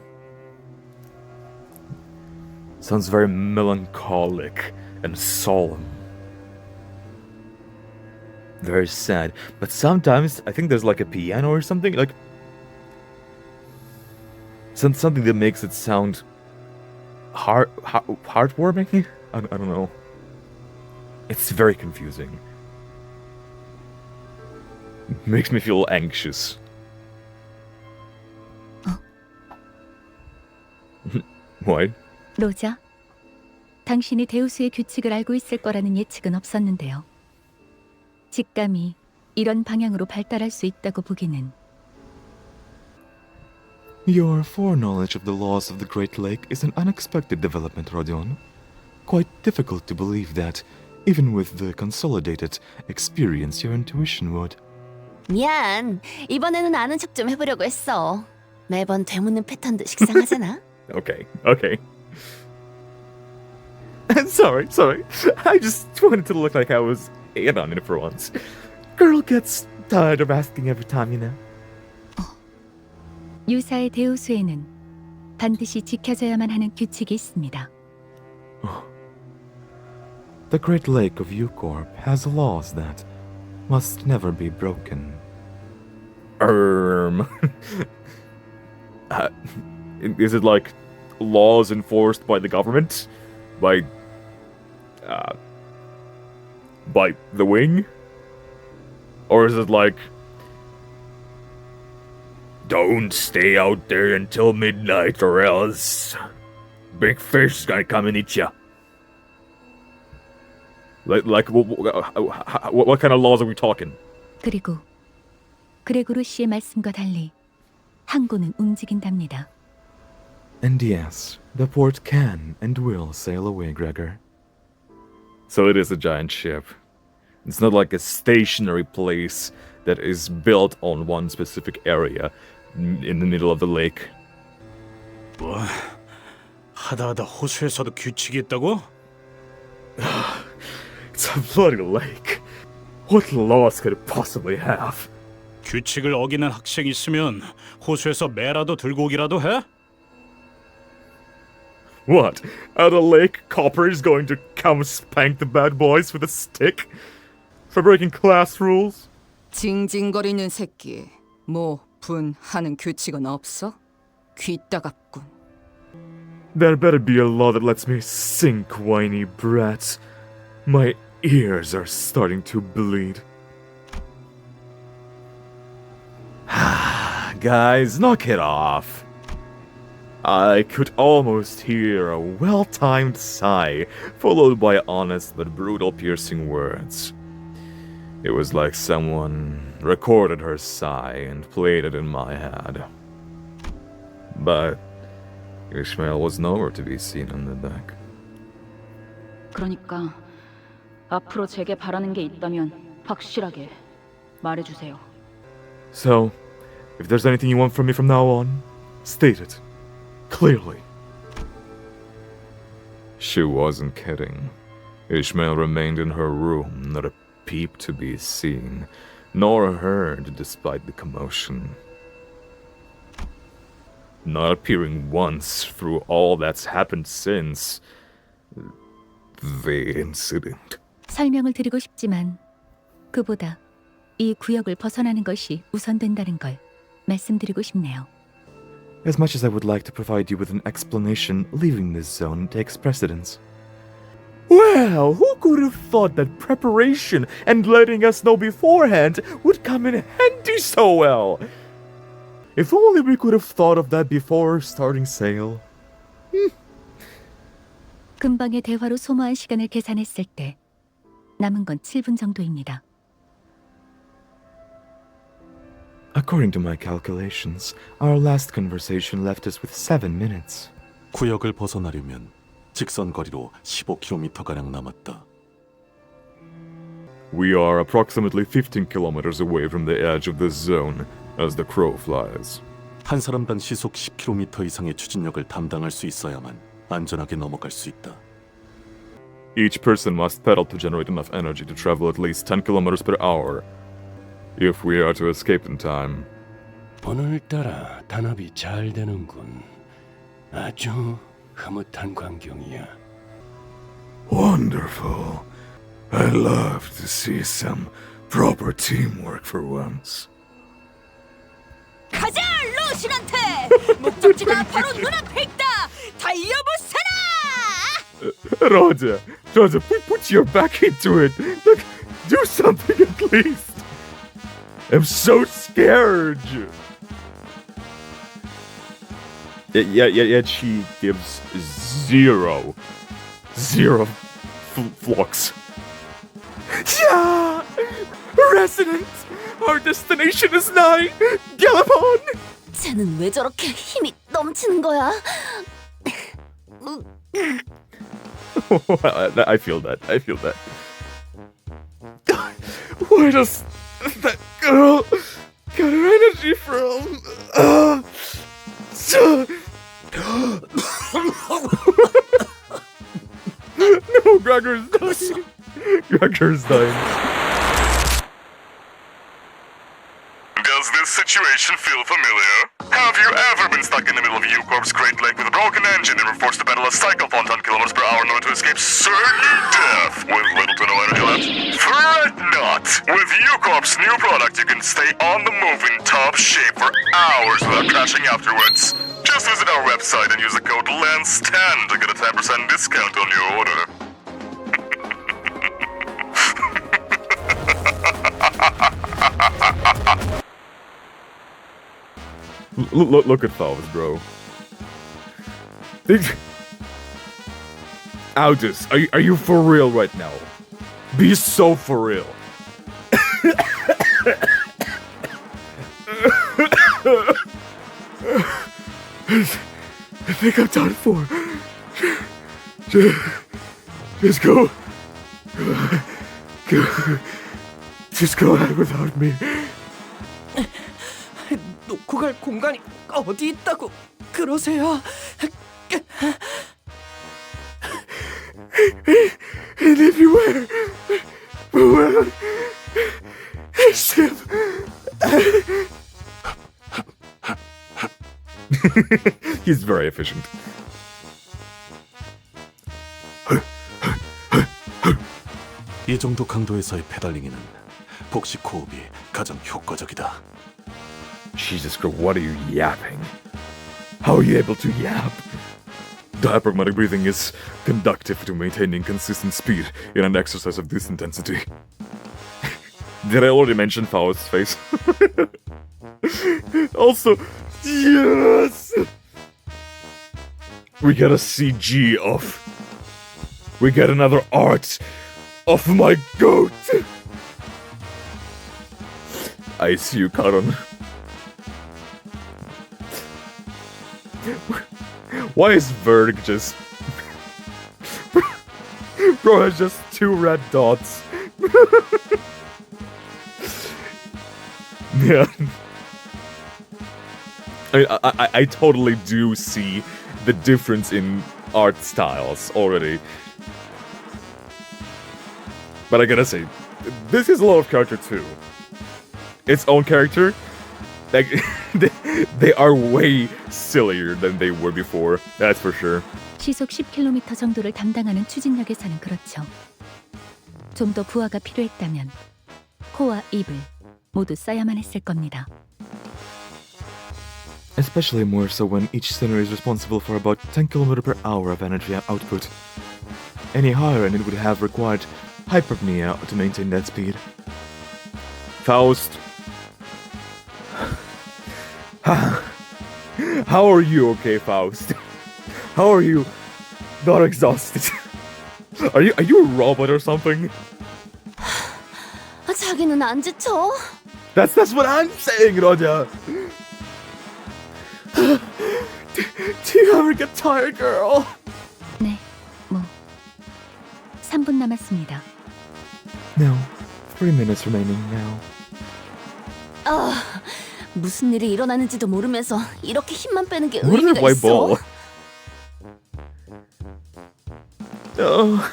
Sounds very melancholic and solemn. Very sad. But sometimes I think there's like a piano or something, like something that makes it sound heartwarming. I don't know. It's very confusing. Makes me feel anxious. What? 로자, 당신이 대우수의 규칙을 알고 있을 거라는 예측은 없었는데요. 직감이 이런 방향으로 발달할 수 있다고 보기는. Your foreknowledge of the laws of the Great Lake is an unexpected development, Rodion. Quite difficult to believe that, even with the consolidated experience your intuition would. 미안. 이번에는 아는 척 좀 해보려고 했어. 매번 되묻는 패턴도 식상하잖아. Okay. Sorry. I just wanted to look like I was in on it for once. Girl gets tired of asking every time, you know. 유사의 대우수에는 반드시 지켜져야만 하는 규칙이 있습니다. The Great Lake of U-Corp has laws that must never be broken. Is it like laws enforced by the government? By the wing? Or is it like, don't stay out there until midnight or else big fish gonna come and eat ya. What kind of laws are we talking? 그리고 그레고르 씨의 말씀과 달리 항구는 움직인답니다. And yes, the port can and will sail away, Gregor. So it is a giant ship. It's not like a stationary place that is built on one specific area in the middle of the lake. 뭐 하다하다 호수에서도 규칙이 있다고? It's a bloody lake. What laws could it possibly have? 규칙을 어기는 학생이 있으면 호수에서 매라도 들고 오기라도 해? What? Out of the lake, Copper is going to come spank the bad boys with a stick? For breaking class rules? 징징거리는 새끼. 뭐 분하는 규칙은 없어? 귀 따갑군. There better be a law that lets me sink, whiny brat. My ears are starting to bleed. Guys, knock it off. I could almost hear a well-timed sigh, followed by honest but brutal piercing words. It was like someone recorded her sigh and played it in my head. But Ishmael was nowhere to be seen on the deck. 그러니까 앞으로 제게 바라는 게 있다면 확실하게 말해주세요. So, if there's anything you want from me from now on, state it. Clearly. She wasn't kidding. Ishmael remained in her room, not a peep to be seen, nor heard despite the commotion. Not appearing once through all that's happened since the incident. 설명을 드리고 싶지만 그보다 이 구역을 벗어나는 것이 우선된다는 걸 말씀드리고 싶네요. As much as I would like to provide you with an explanation, leaving this zone takes precedence. Well, who could have thought that preparation and letting us know beforehand would come in handy so well? If only we could have thought of that before starting sail. 금방의 대화로 소모한 시간을 계산했을 때 남은 건 7분 정도입니다. According to my calculations, our last conversation left us with 7 minutes. 구역을 벗어나려면 직선 거리로 15km가량 남았다. We are approximately 15 kilometers away from the edge of this zone as the crow flies. 한 사람당 시속 10km 이상의 추진력을 담당할 수 있어야만 안전하게 넘어갈 수 있다. Each person must pedal to generate enough energy to travel at least 10 kilometers per hour. If we are to escape in time. 오늘따라 단합이 잘 되는군. 아주 흐뭇한 광경이야. Wonderful. I love to see some proper teamwork for once. 가자, 로신한테! 목적지가 바로 눈앞에 있다! 달려보세라! Roger, put your back into it. Look, do something at least. I'm so scared. Yet she gives zero flux. Yeah! Resident! Our destination is nigh! Gallop on! 쟤는 왜 저렇게 힘이 넘치는 거야? I feel that. Where does that girl get her energy from? No, Gregor's dying. Gregor's dying. Does this situation feel familiar? Have you ever been stuck in the middle of U-Corp's Great Lake with a broken engine and were forced to pedal a cycle on 10 kilometers per hour in order to escape certain death with little to no energy left? Fret not! With U-Corp's new product, you can stay on the move in top shape for hours without crashing afterwards. Just visit our website and use the code LENS10 to get a 10% discount on your order. Look at those, bro. Aldous, are you for real right now? Be so for real. I think I'm done for. Just go. Just go ahead without me. 놓고 갈 공간이 어디 있다고 그러세요? And everywhere. Well, Ship. He's very efficient. 이 정도 강도에서의 페달링에는 복식 호흡이 가장 효과적이다. Jesus Christ, what are you yapping? How are you able to yap? Diaphragmatic breathing is conductive to maintaining consistent speed in an exercise of this intensity. Did I already mention Faust's face? Also, yes! We get a CG of... We get another art of my goat! I see you, Karan. Why is Verg just... Bro has just 2 red dots. Yeah. I totally do see the difference in art styles already. But I gotta say, this is a lot of character too. Its own character, like, they are way sillier than they were before, that's for sure. 시속 10km 정도를 담당하는 추진력에서는 그렇죠. 좀 더 부하가 필요했다면 코와 입을 모두 써야만 했을 겁니다. Especially more so when each center is responsible for about 10 km per hour of energy output. Any higher and it would have required hyperpnea to maintain that speed. Faust. How are you okay, Faust? How are you not exhausted? Are you a robot or something? 자기는 안 지쳐? That's what I'm saying, Roja. Do you ever get tired, girl? 네, 3분 남았습니다. No, 3 minutes remaining now. 무슨 일이 일어나는지도 모르면서 이렇게 힘만 빼는 게 What is 의미가 it, white 있어? ball? Oh,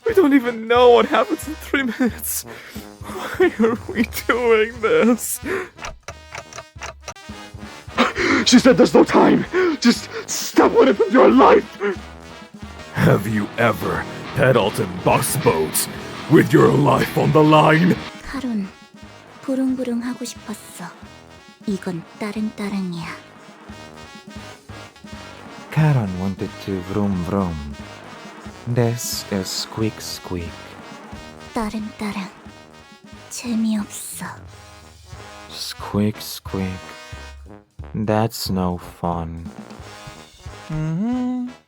we don't even know what happens in 3 minutes. Why are we doing this? She said there's no time. Just step on it with your life. Have you ever pedaled a bus boat with your life on the line? 카론, 부릉부릉 하고 싶었어. 이건 따릉따릉이야. Karan wanted to vroom vroom. This is squeak squeak. 따릉따릉. 재미없어. Squeak squeak. That's no fun.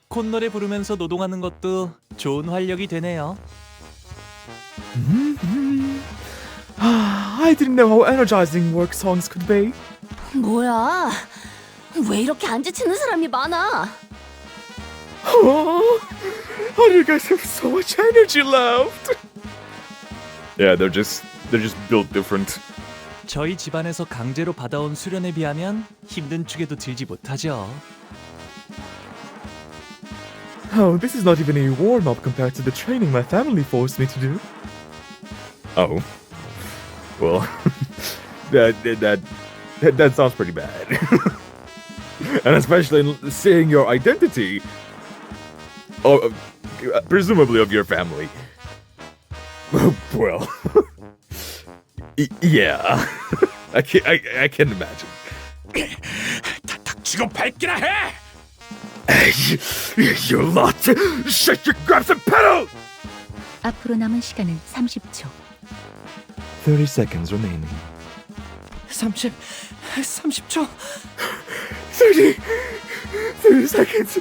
콧노래 부르면서 노동하는 것도 좋은 활력이 되네요. I didn't know how energizing work songs could be. 뭐야? 왜 이렇게 안 지치는 사람이 많아? Oh, how do you guys have so much energy left? Yeah, they're just built different. 저희 집안에서 강제로 받아온 수련에 비하면 힘든 축에도 들지 못하죠. Oh, this is not even a warm-up compared to the training my family forced me to do. Oh, well, that sounds pretty bad. And especially seeing your identity, presumably of your family. Well, yeah, I can imagine. 닥치고 밟기나 해! You lot! Shut your grabs and pedal! 앞으로 남은 시간은 30초. 30 seconds remaining. 30초. 30 seconds.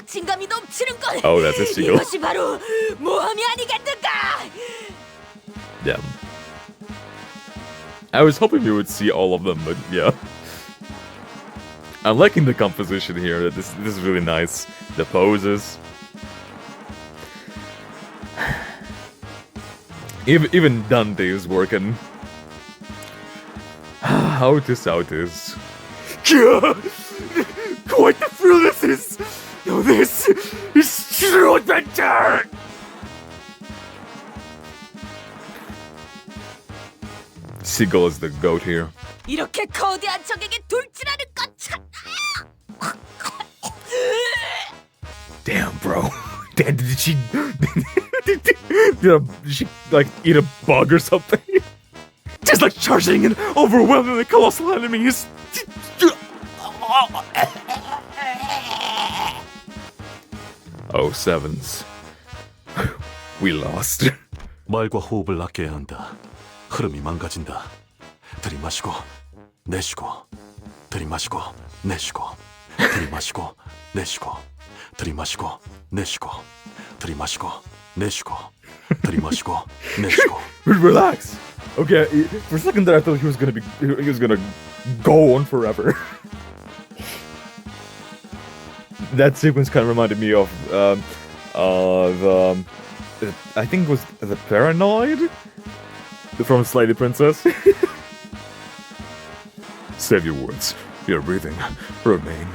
확진감이 넘치는 건 Oh, that's a seal. 이것이 바로 모험이 아니겠는가? Yeah. I was hoping we would see all of them, but yeah. I'm liking the composition here. This is really nice. The poses. Even Dante is working. How this out is. Quite the thrill this is! No, this is true adventure! Seagull is the goat here. 이렇게 거대한 적에게 돌진하는 것 참. Damn, bro. Did she like eat a bug or something? Just like charging an overwhelmingly colossal enemy is. Oh, sevens. We lost. 말과 호흡을 아껴야 한다. 흐름이 망가진다. 들이마시고 내쉬고 들이마시고 내쉬고 들이마시고 내쉬고 들이마시고 내쉬고 들이마시고 내쉬고 들이마시고 내쉬고. Relax. Okay, for a second there I thought he was gonna go on forever. That sequence kind of reminded me of I think it was the Paranoid from Slady Princess. Save your words. You're breathing. Remain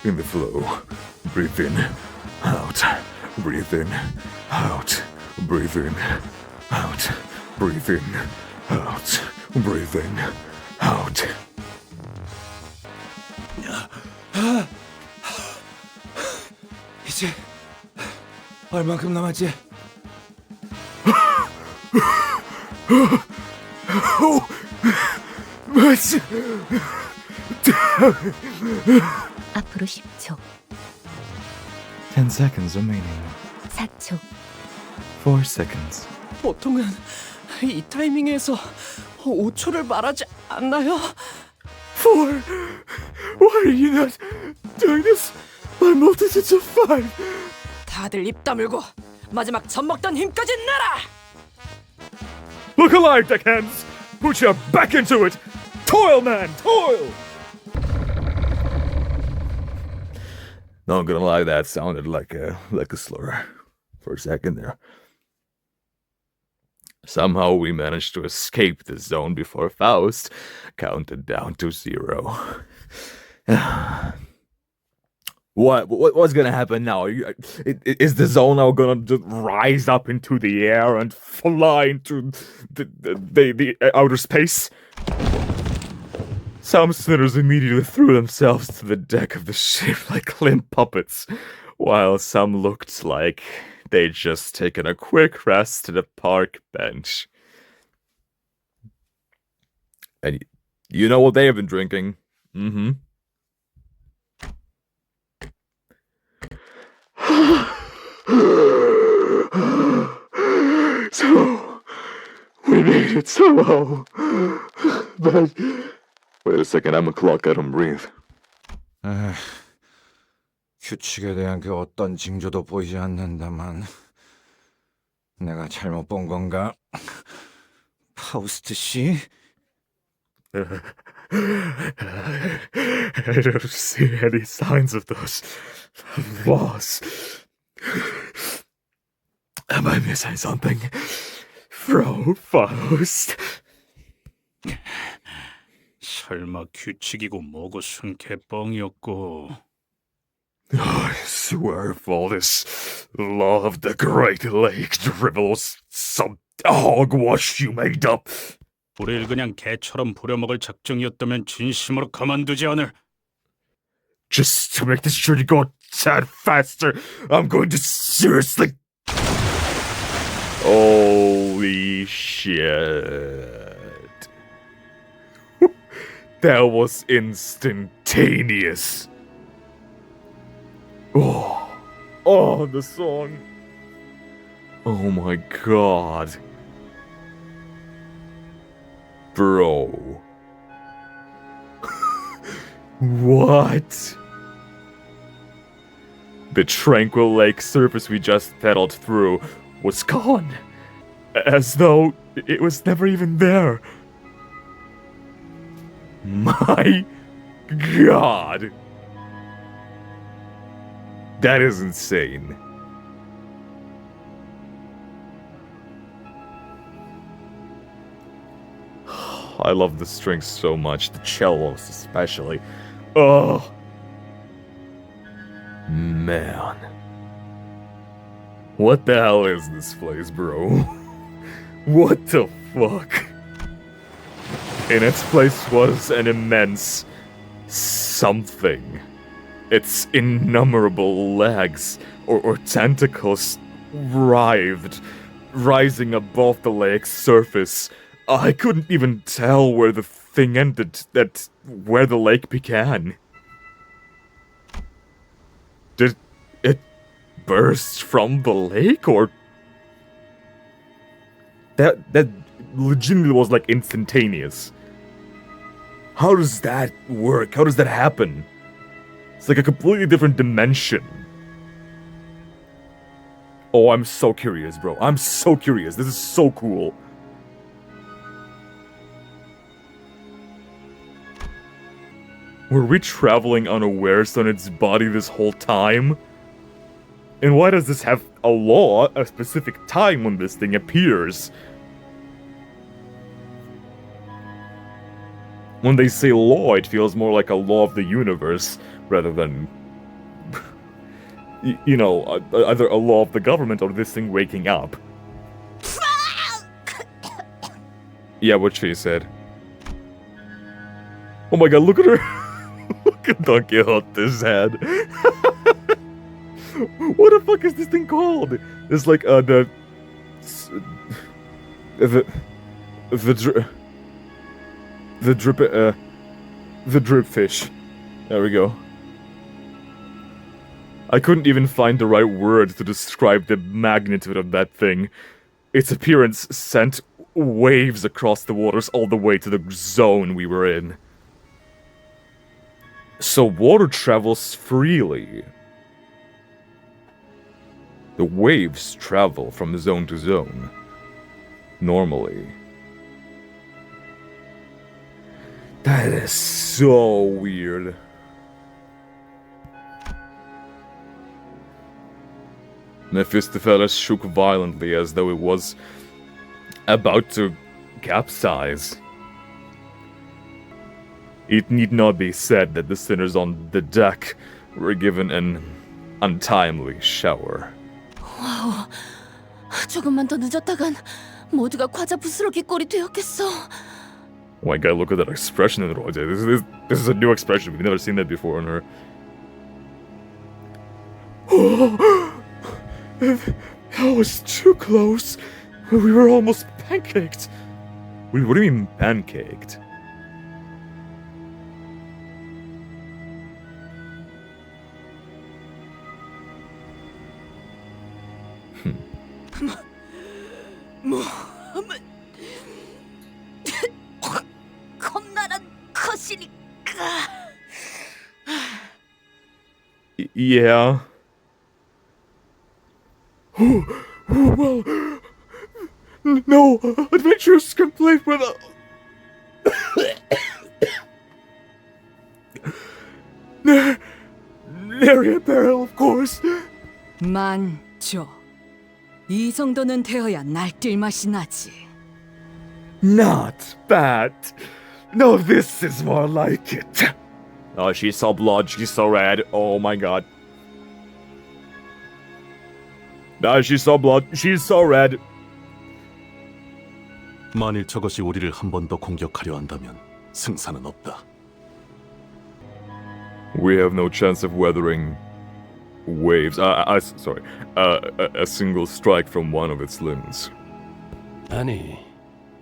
in the flow. Breathe in, out. Breathe in, out. Breathe in, out. Breathe in, out. Breathe in, out. 이제 얼만큼 남았지? 맞지? 앞으로 10초, 10 seconds remaining. 4초, 4 seconds. 보통은 이 타이밍에서 5초를 말하지 않나요? 4. Why are you not doing this? My multitudes of 5. 다들 입 다물고 마지막 젖 먹던 힘까지 내라! Look alive, deckhands! Put your back into it! Toil, man, toil! Not gonna lie, that sounded like a slur for a second there. Somehow we managed to escape the zone before Faust counted down to 0. What's gonna happen now? Is the zone now gonna just rise up into the air and fly into the outer space? Some sinners immediately threw themselves to the deck of the ship like limp puppets, while some looked like they'd just taken a quick rest at a park bench. And you know what they have been drinking? Mm-hmm. So, we made it somehow. But, wait a second, I'm a clock, I don't breathe. 규칙에 대한 그 어떤 징조도 보이지 않는다만 내가 잘못 본 건가? 파우스트 씨? I don't see any signs of those laws. Am I missing something? Faust? 설마 규칙이고 뭐고 순개뻥이었고. I swear if all this law of the Great Lake dribbles some hogwash you made up. 우릴 그냥 개처럼 부려먹을 작정이었다면 진심으로 가만두지 않을. Just to make this journey go a tad faster, I'm going to seriously... Holy shit. That was instantaneous. Oh, the song. Oh my god. Bro. What? The tranquil lake surface we just pedaled through was gone. As though it was never even there. My God. That is insane. I love the strings so much, the cellos especially. Oh. Man. What the hell is this place, bro? What the fuck? In its place was an immense something. Its innumerable legs or tentacles writhed, rising above the lake's surface. I couldn't even tell where the thing ended, where the lake began. Did it burst from the lake, or... That legitimately was like instantaneous. How does that work? How does that happen? It's like a completely different dimension. Oh, I'm so curious, bro. I'm so curious. This is so cool. Were we traveling unawares on its body this whole time? And why does this have a law, a specific time when this thing appears? When they say law, it feels more like a law of the universe, rather than... you know, either a law of the government or this thing waking up. Yeah, what she said. Oh my god, look at her! Look at Don Quixote's head. What the fuck is this thing called? It's like the drip fish. There we go. I couldn't even find the right word to describe the magnitude of that thing. Its appearance sent waves across the waters all the way to the zone we were in. So water travels freely. The waves travel from zone to zone. Normally. That is so weird. Mephistopheles shook violently as though it was about to capsize. It need not be said that the sinners on the deck were given an untimely shower. 와우, 조금만 더 늦었다간 모두가 과자 부스러기 꼴이 되었겠어. Oh my god, look at that expression in Roger. This is a new expression. We've never seen that before in her. That was too close. We were almost pancaked. Wait, what do you mean pancaked? 몸은 겁나는 것이니까. Yeah. Well, no adventures complete with a... nary a barrel, of course. 만조. 이 정도는 되어야 날뛸 맛이 나지. Not bad. No, this is more like it. Oh, she's so blood, she's so red. Oh my god. No, she's so blood, she's so red. 만일 저것이 우리를 한 번 더 공격하려 한다면 승산은 없다. We have no chance of weathering waves. Sorry. A single strike from one of its limbs. 아니,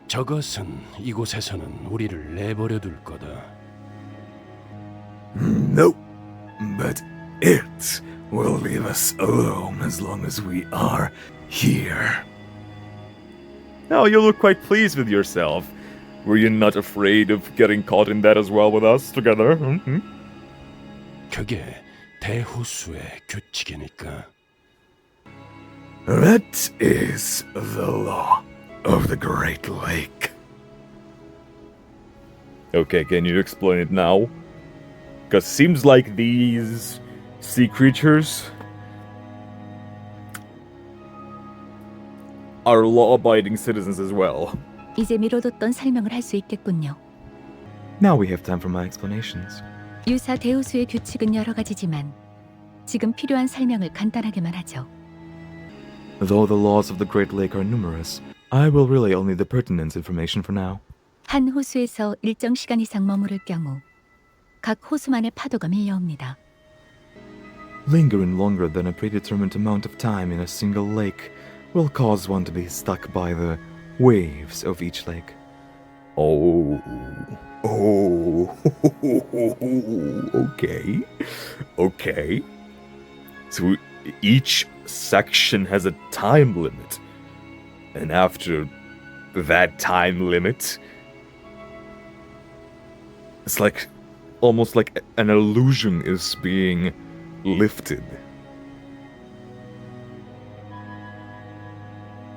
저것은 이곳에서는 우리를 내버려 둘 거다. No, but it will leave us alone as long as we are here. Now you look quite pleased with yourself. Were you not afraid of getting caught in that as well with us together? 그게 대호수의 규칙이니까. That is the law of the Great Lake. Okay, can you explain it now? Because seems like these sea creatures are law-abiding citizens as well. 이제 미뤄뒀던 설명을 할 수 있겠군요. Now we have time for my explanations. 유사 대우수의 규칙은 여러 가지지만 지금 필요한 설명을 간단하게만 하죠. Though the laws of the Great Lake are numerous, I will relay only the pertinent information for now. 한 호수에서 일정 시간 이상 머무를 경우 각 호수만의 파도가 밀려옵니다. Lingering longer than a predetermined amount of time in a single lake will cause one to be stuck by the waves of each lake. Okay. Okay. So each section has a time limit. And after that time limit, it's like almost like an illusion is being lifted.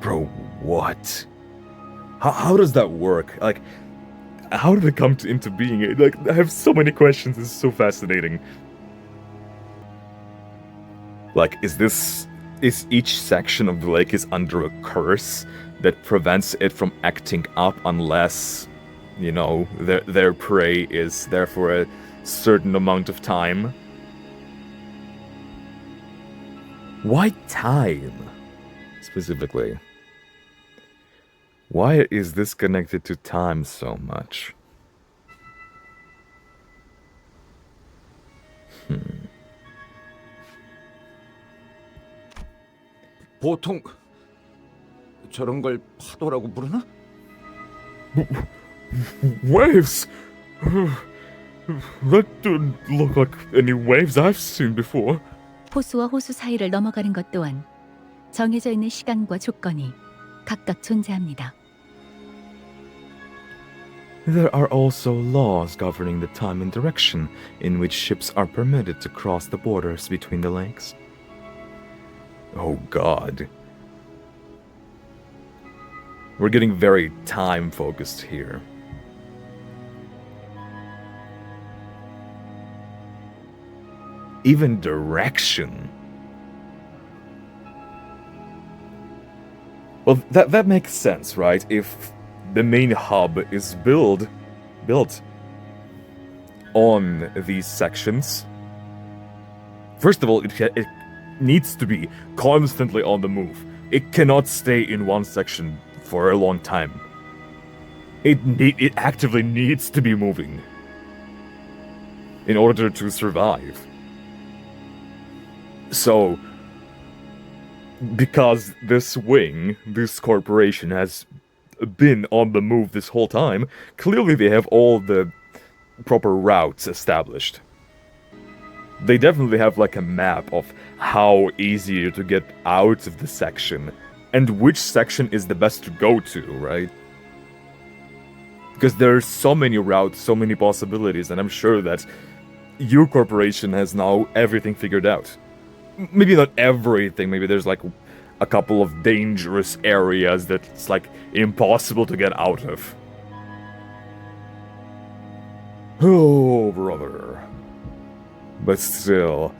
Bro, what? How does that work? Like, how did it come into being? Like, I have so many questions. This is so fascinating. Like, is each section of the lake is under a curse that prevents it from acting up unless, you know, their prey is there for a certain amount of time? Why time, specifically? Why is this connected to time so much? 보통 저런 걸 파도라고 부르나? Waves? That don't look like any waves I've seen before. 호수와 호수 사이를 넘어가는 것 또한 정해져 있는 시간과 조건이 각각 존재합니다. There are also laws governing the time and direction in which ships are permitted to cross the borders between the lakes. Oh god. We're getting very time focused here. Even direction. Well, that makes sense, right? If the main hub is built on these sections. First of all, it needs to be constantly on the move. It cannot stay in one section for a long time. It actively needs to be moving in order to survive. So, because this wing, this corporation has been on the move this whole time, clearly they have all the proper routes established. They definitely have like a map of how easier to get out of the section and which section is the best to go to, right? Because there are so many routes, so many possibilities, and I'm sure that your corporation has now everything figured out. Maybe not everything, maybe there's like a couple of dangerous areas that it's like impossible to get out of. Oh, brother. But still,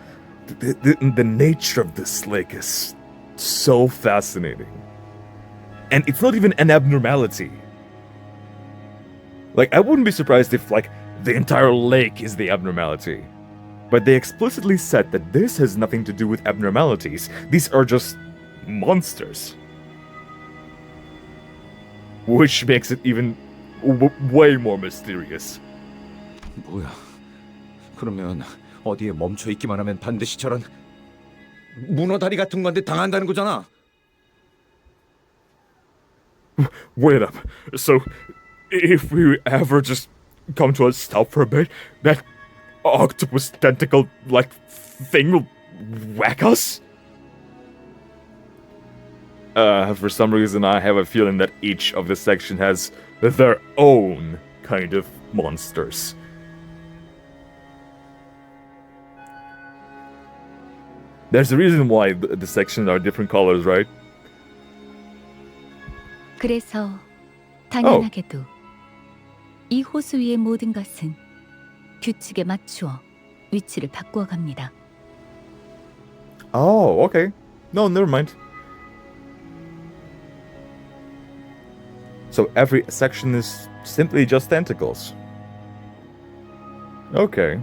the nature of this lake is so fascinating. And it's not even an abnormality. Like, I wouldn't be surprised if, like, the entire lake is the abnormality. But they explicitly said that this has nothing to do with abnormalities. These are just monsters. Which makes it even way more mysterious. 뭐야? 그러면 어디에 멈춰 있기만 하면 반드시 저런 문어다리 같은 건데 당한다는 거잖아. Wait up. So, if we ever just come to a stop for a bit, that octopus tentacle-like thing will whack us? For some reason I have a feeling that each of the section has their own kind of monsters. There's a reason why the sections are different colors, right? 그래서 당연하게도 이 호수 위의 모든 것은 규칙에 맞추어 위치를 바꾸어 갑니다. Oh, okay. No, never mind. So every section is simply just tentacles. Okay.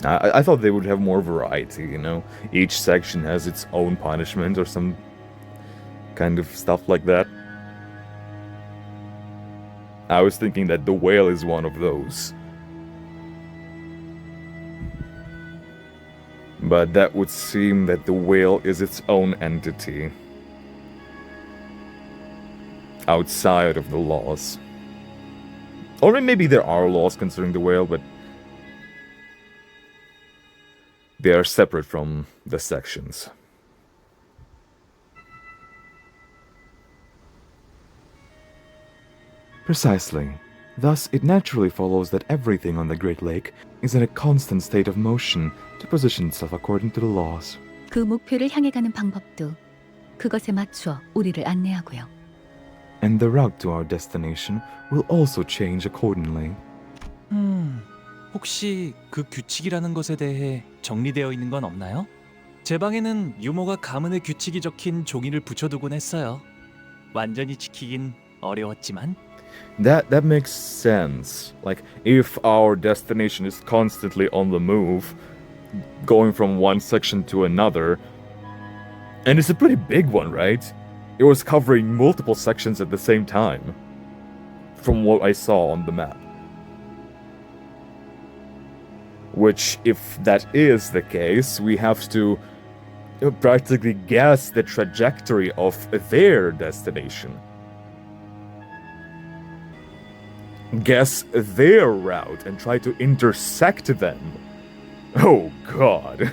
I thought they would have more variety, you know? Each section has its own punishment or some kind of stuff like that. I was thinking that the whale is one of those. But that would seem that the whale is its own entity. Outside of the laws. Or maybe there are laws concerning the whale, but they are separate from the sections. Precisely. Thus, it naturally follows that everything on the Great Lake is in a constant state of motion to position itself according to the laws. 그 목표를 향해 가는 방법도 그것에 맞추어 우리를 안내하고요. And the route to our destination will also change accordingly. 혹시 그 규칙이라는 것에 대해 정리되어 있는 건 없나요? 제 방에는 유모가 가문의 규칙이 적힌 종이를 붙여두곤 했어요. 완전히 지키긴 어려웠지만. That makes sense. Like, if our destination is constantly on the move, going from one section to another, and it's a pretty big one, right? It was covering multiple sections at the same time, from what I saw on the map. Which, if that is the case, we have to practically guess the trajectory of their destination. Guess their route and try to intersect them. Oh god.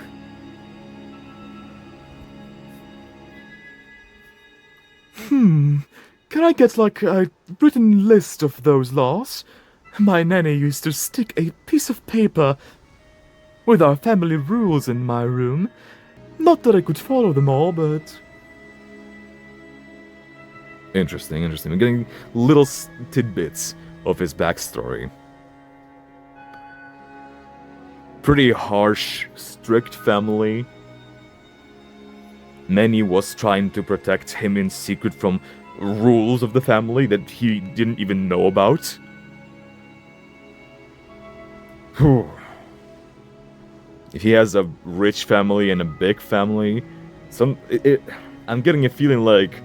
Can I get like a written list of those laws? My nanny used to stick a piece of paper with our family rules in my room. Not that I could follow them all, but... Interesting. I'm getting little tidbits of his backstory. Pretty harsh, strict family. Nanny was trying to protect him in secret from rules of the family that he didn't even know about. Whew. He has a rich family and a big family. I'm getting a feeling like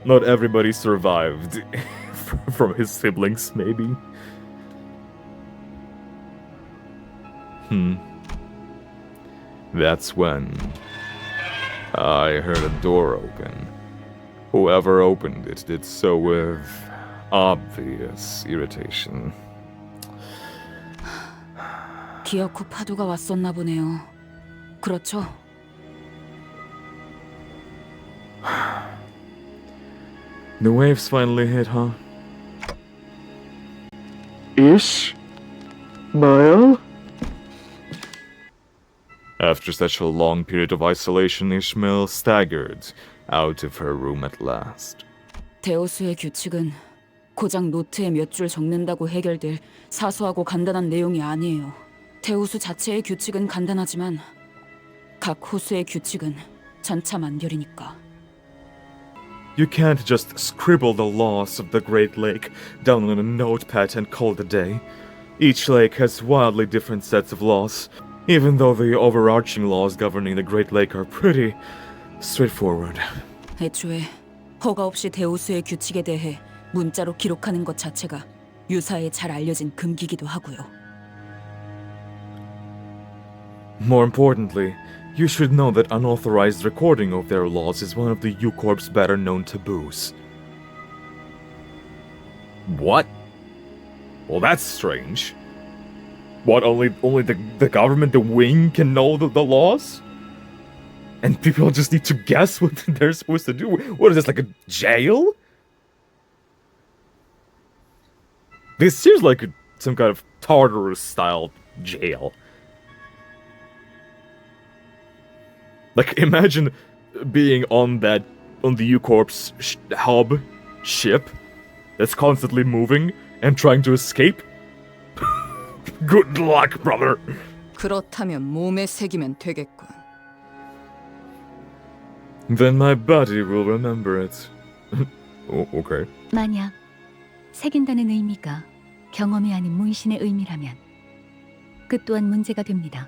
not everybody survived from his siblings, maybe. That's when I heard a door open. Whoever opened it did so with obvious irritation. 기억 후 파도가 왔었나 보네요. 그렇죠? The waves finally hit, huh? Ish? Mile? After such a long period of isolation, Ishmael staggered out of her room at last. 데오스의 규칙은 고작 노트에 몇 줄 적는다고 해결될 사소하고 간단한 내용이 아니에요. 데오스 자체의 규칙은 간단하지만 각 호수의 규칙은 천차만별이니까. You can't just scribble the laws of the Great Lake down on a notepad and call it a day. Each lake has wildly different sets of laws, even though the overarching laws governing the Great Lake are pretty straightforward. 애초에 허가 없이 데오스의 규칙에 대해 문자로 기록하는 것 자체가 유사에 잘 알려진 금기기도 하고요. More importantly, you should know that unauthorized recording of their laws is one of the U-Corp's better-known taboos. What? Well, that's strange. What, only the government, the wing, can know the laws? And people just need to guess what they're supposed to do? What is this, like a jail? This seems like some kind of Tartarus-style jail. Like, imagine being on the U-Corp's hub ship that's constantly moving and trying to escape. Good luck, brother. 그렇다면 몸에 새기면 되겠군. Then my body will remember it. Oh, okay. 만약 새긴다는 의미가 경험이 아닌 문신의 의미라면 그 또한 문제가 됩니다.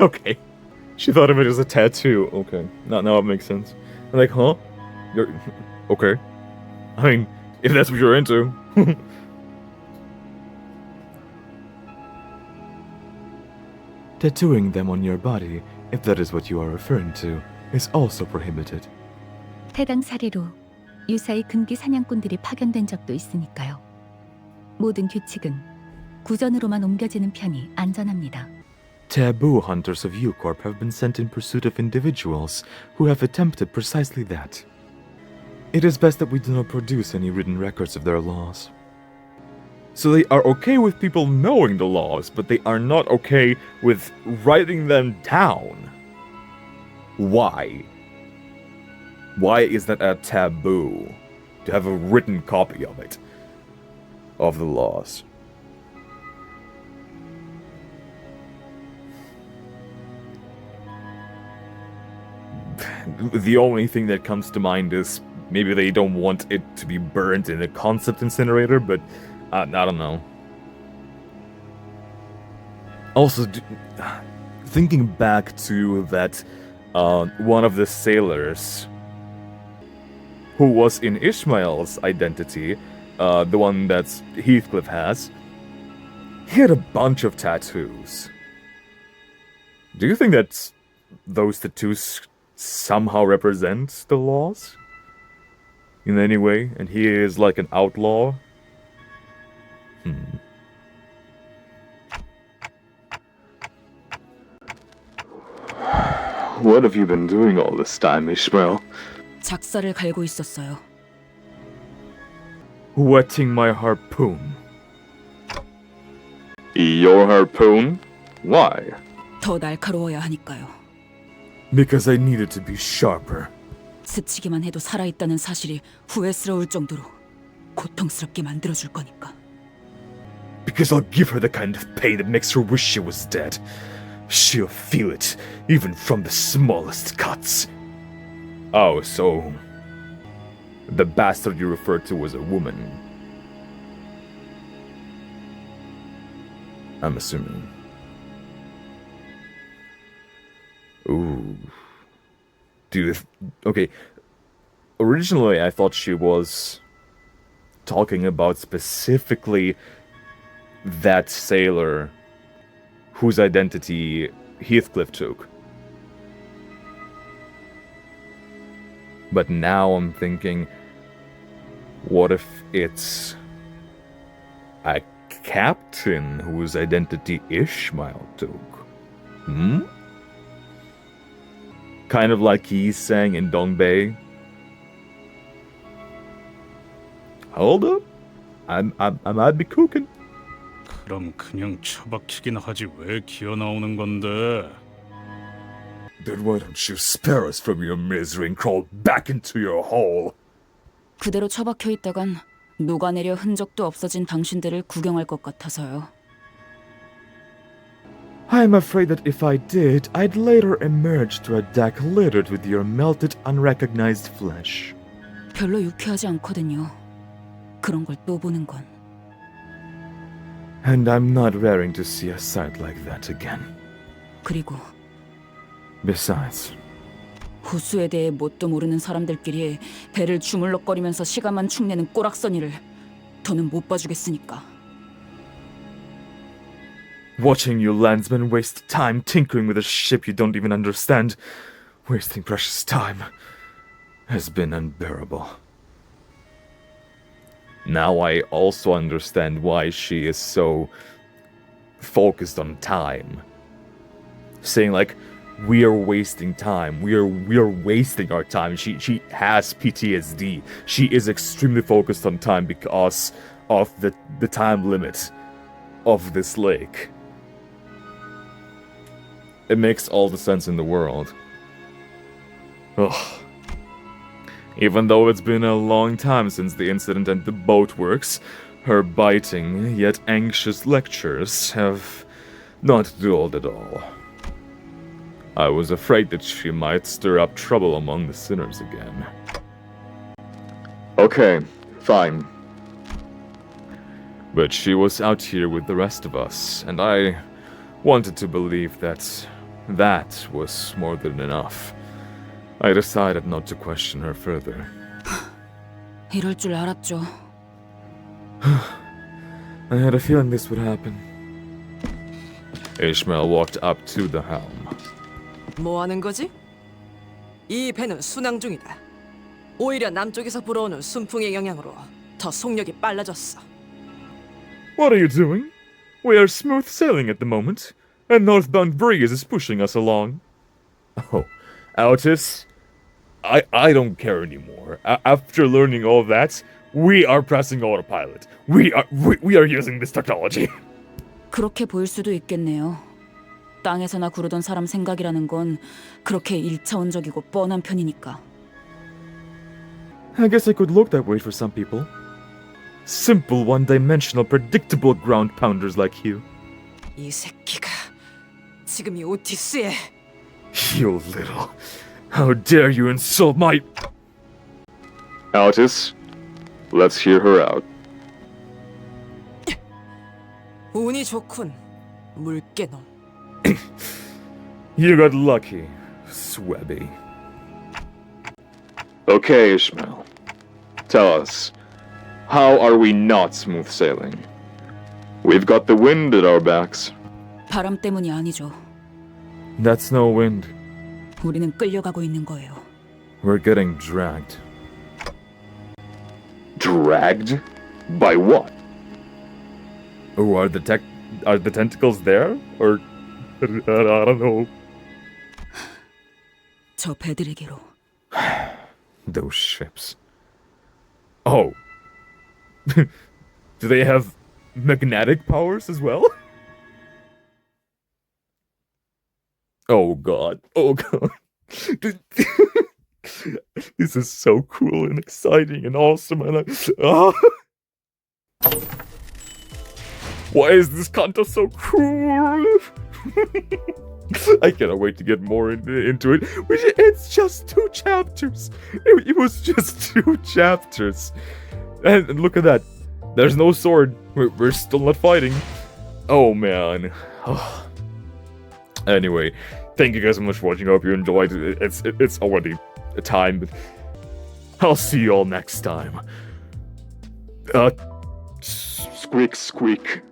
Okay. She thought of it as a tattoo. Okay. Now it makes sense. I'm like, huh? You're... Okay. I mean, if that's what you're into. Tattooing them on your body, if that is what you are referring to, is also prohibited. 해당 사례로 유사의 금기 사냥꾼들이 파견된 적도 있으니까요. 모든 규칙은 구전으로만 옮겨지는 편이 안전합니다. Taboo hunters of U-Corp have been sent in pursuit of individuals who have attempted precisely that. It is best that we do not produce any written records of their laws. So they are okay with people knowing the laws, but they are not okay with writing them down. Why? Why is that a taboo? To have a written copy of it. Of the laws. The only thing that comes to mind is maybe they don't want it to be burnt in a concept incinerator, but I don't know. Also, thinking back to that one of the sailors who was in Ishmael's identity, the one that Heathcliff has, he had a bunch of tattoos. Do you think that those tattoos somehow represent the laws? In any way? And he is like an outlaw? What have you been doing all this time, Ishmael? 작사를 갈고 있었어요. Wetting my harpoon. Your harpoon? Why? 더 날카로워야 하니까요. Because I needed to be sharper. 스치기만 해도 살아있다는 사실이 후회스러울 정도로 고통스럽게 만들어줄 거니까. Because I'll give her the kind of pain that makes her wish she was dead. She'll feel it, even from the smallest cuts. Oh, so... the bastard you referred to was a woman. I'm assuming. Ooh. Okay. Originally, I thought she was talking about specifically that sailor whose identity Heathcliff took. But now I'm thinking, what if it's a captain whose identity Ishmael took? Kind of like he sang in Dongbei. Hold up, I might be cooking. 그럼 그냥 처박히긴 하지 왜 기어 나오는 건데? Then why don't you spare us from your misery and crawl back into your hole? 그대로 처박혀 있다간 녹아내려 흔적도 없어진 당신들을 구경할 것 같아서요. I'm afraid that if I did, I'd later emerge to a deck littered with your melted, unrecognized flesh. 별로 유쾌하지 않거든요. 그런 걸 또 보는 건. And I'm not raring to see a sight like that again. 그리고 Besides, 호수에 대해 뭣도 모르는 사람들끼리 배를 주물럭거리면서 시간만 축내는 꼬락서니를 더는 못 봐주겠으니까. watching your landsmen waste time tinkering with a ship you don't even understand, wasting precious time, has been unbearable. Now I also understand why she is so focused on time. Saying like, we are wasting time. We are wasting our time. She has PTSD. She is extremely focused on time because of the time limit of this lake. It makes all the sense in the world. Ugh. Even though it's been a long time since the incident at the boatworks, her biting yet anxious lectures have not dulled at all. I was afraid that she might stir up trouble among the sinners again. Okay, fine. But she was out here with the rest of us, and I wanted to believe that that was more than enough. I decided not to question her further. 이럴 줄 알았죠. I had a feeling this would happen. Ishmael walked up to the helm. 뭐 하는 거지? 이 배는 순항 중이다. 오히려 남쪽에서 불어오는 순풍의 영향으로 더 속력이 빨라졌어. What are you doing? We are smooth sailing at the moment, and northbound breeze is pushing us along. Oh, Altus, I don't care anymore. After learning all that, we are pressing autopilot. We are using this technology. 그렇게 보일 수도 있겠네요. 땅에서나 구르던 사람 생각이라는 건 그렇게 일차원적이고 뻔한 편이니까. I guess it could look that way for some people. Simple, one-dimensional, predictable ground pounders like you. 이 새끼가 지금 이 오티스에 You little... How dare you insult my... Altus, let's hear her out. 운이 좋군, 물개놈. You got lucky, Swebby. Okay, Ishmael. Tell us, how are we not smooth sailing? We've got the wind at our backs. 바람 때문이 아니죠. That's no wind. 우리는 끌려가고 있는 거예요. We're getting dragged. Dragged? By what? Oh, are the tentacles there? Or... I don't know. 저 배들에게로. Those ships. Oh. Do they have magnetic powers as well? Oh god. Oh god. This is so cool and exciting and awesome and Why is this Canto so cool? I cannot wait to get more into it. It's just 2 chapters. It was just 2 chapters. And look at that. There's no sword. We're still not fighting. Oh man. Anyway, thank you guys so much for watching. I hope you enjoyed. It's already time, but I'll see you all next time. Squeak, squeak.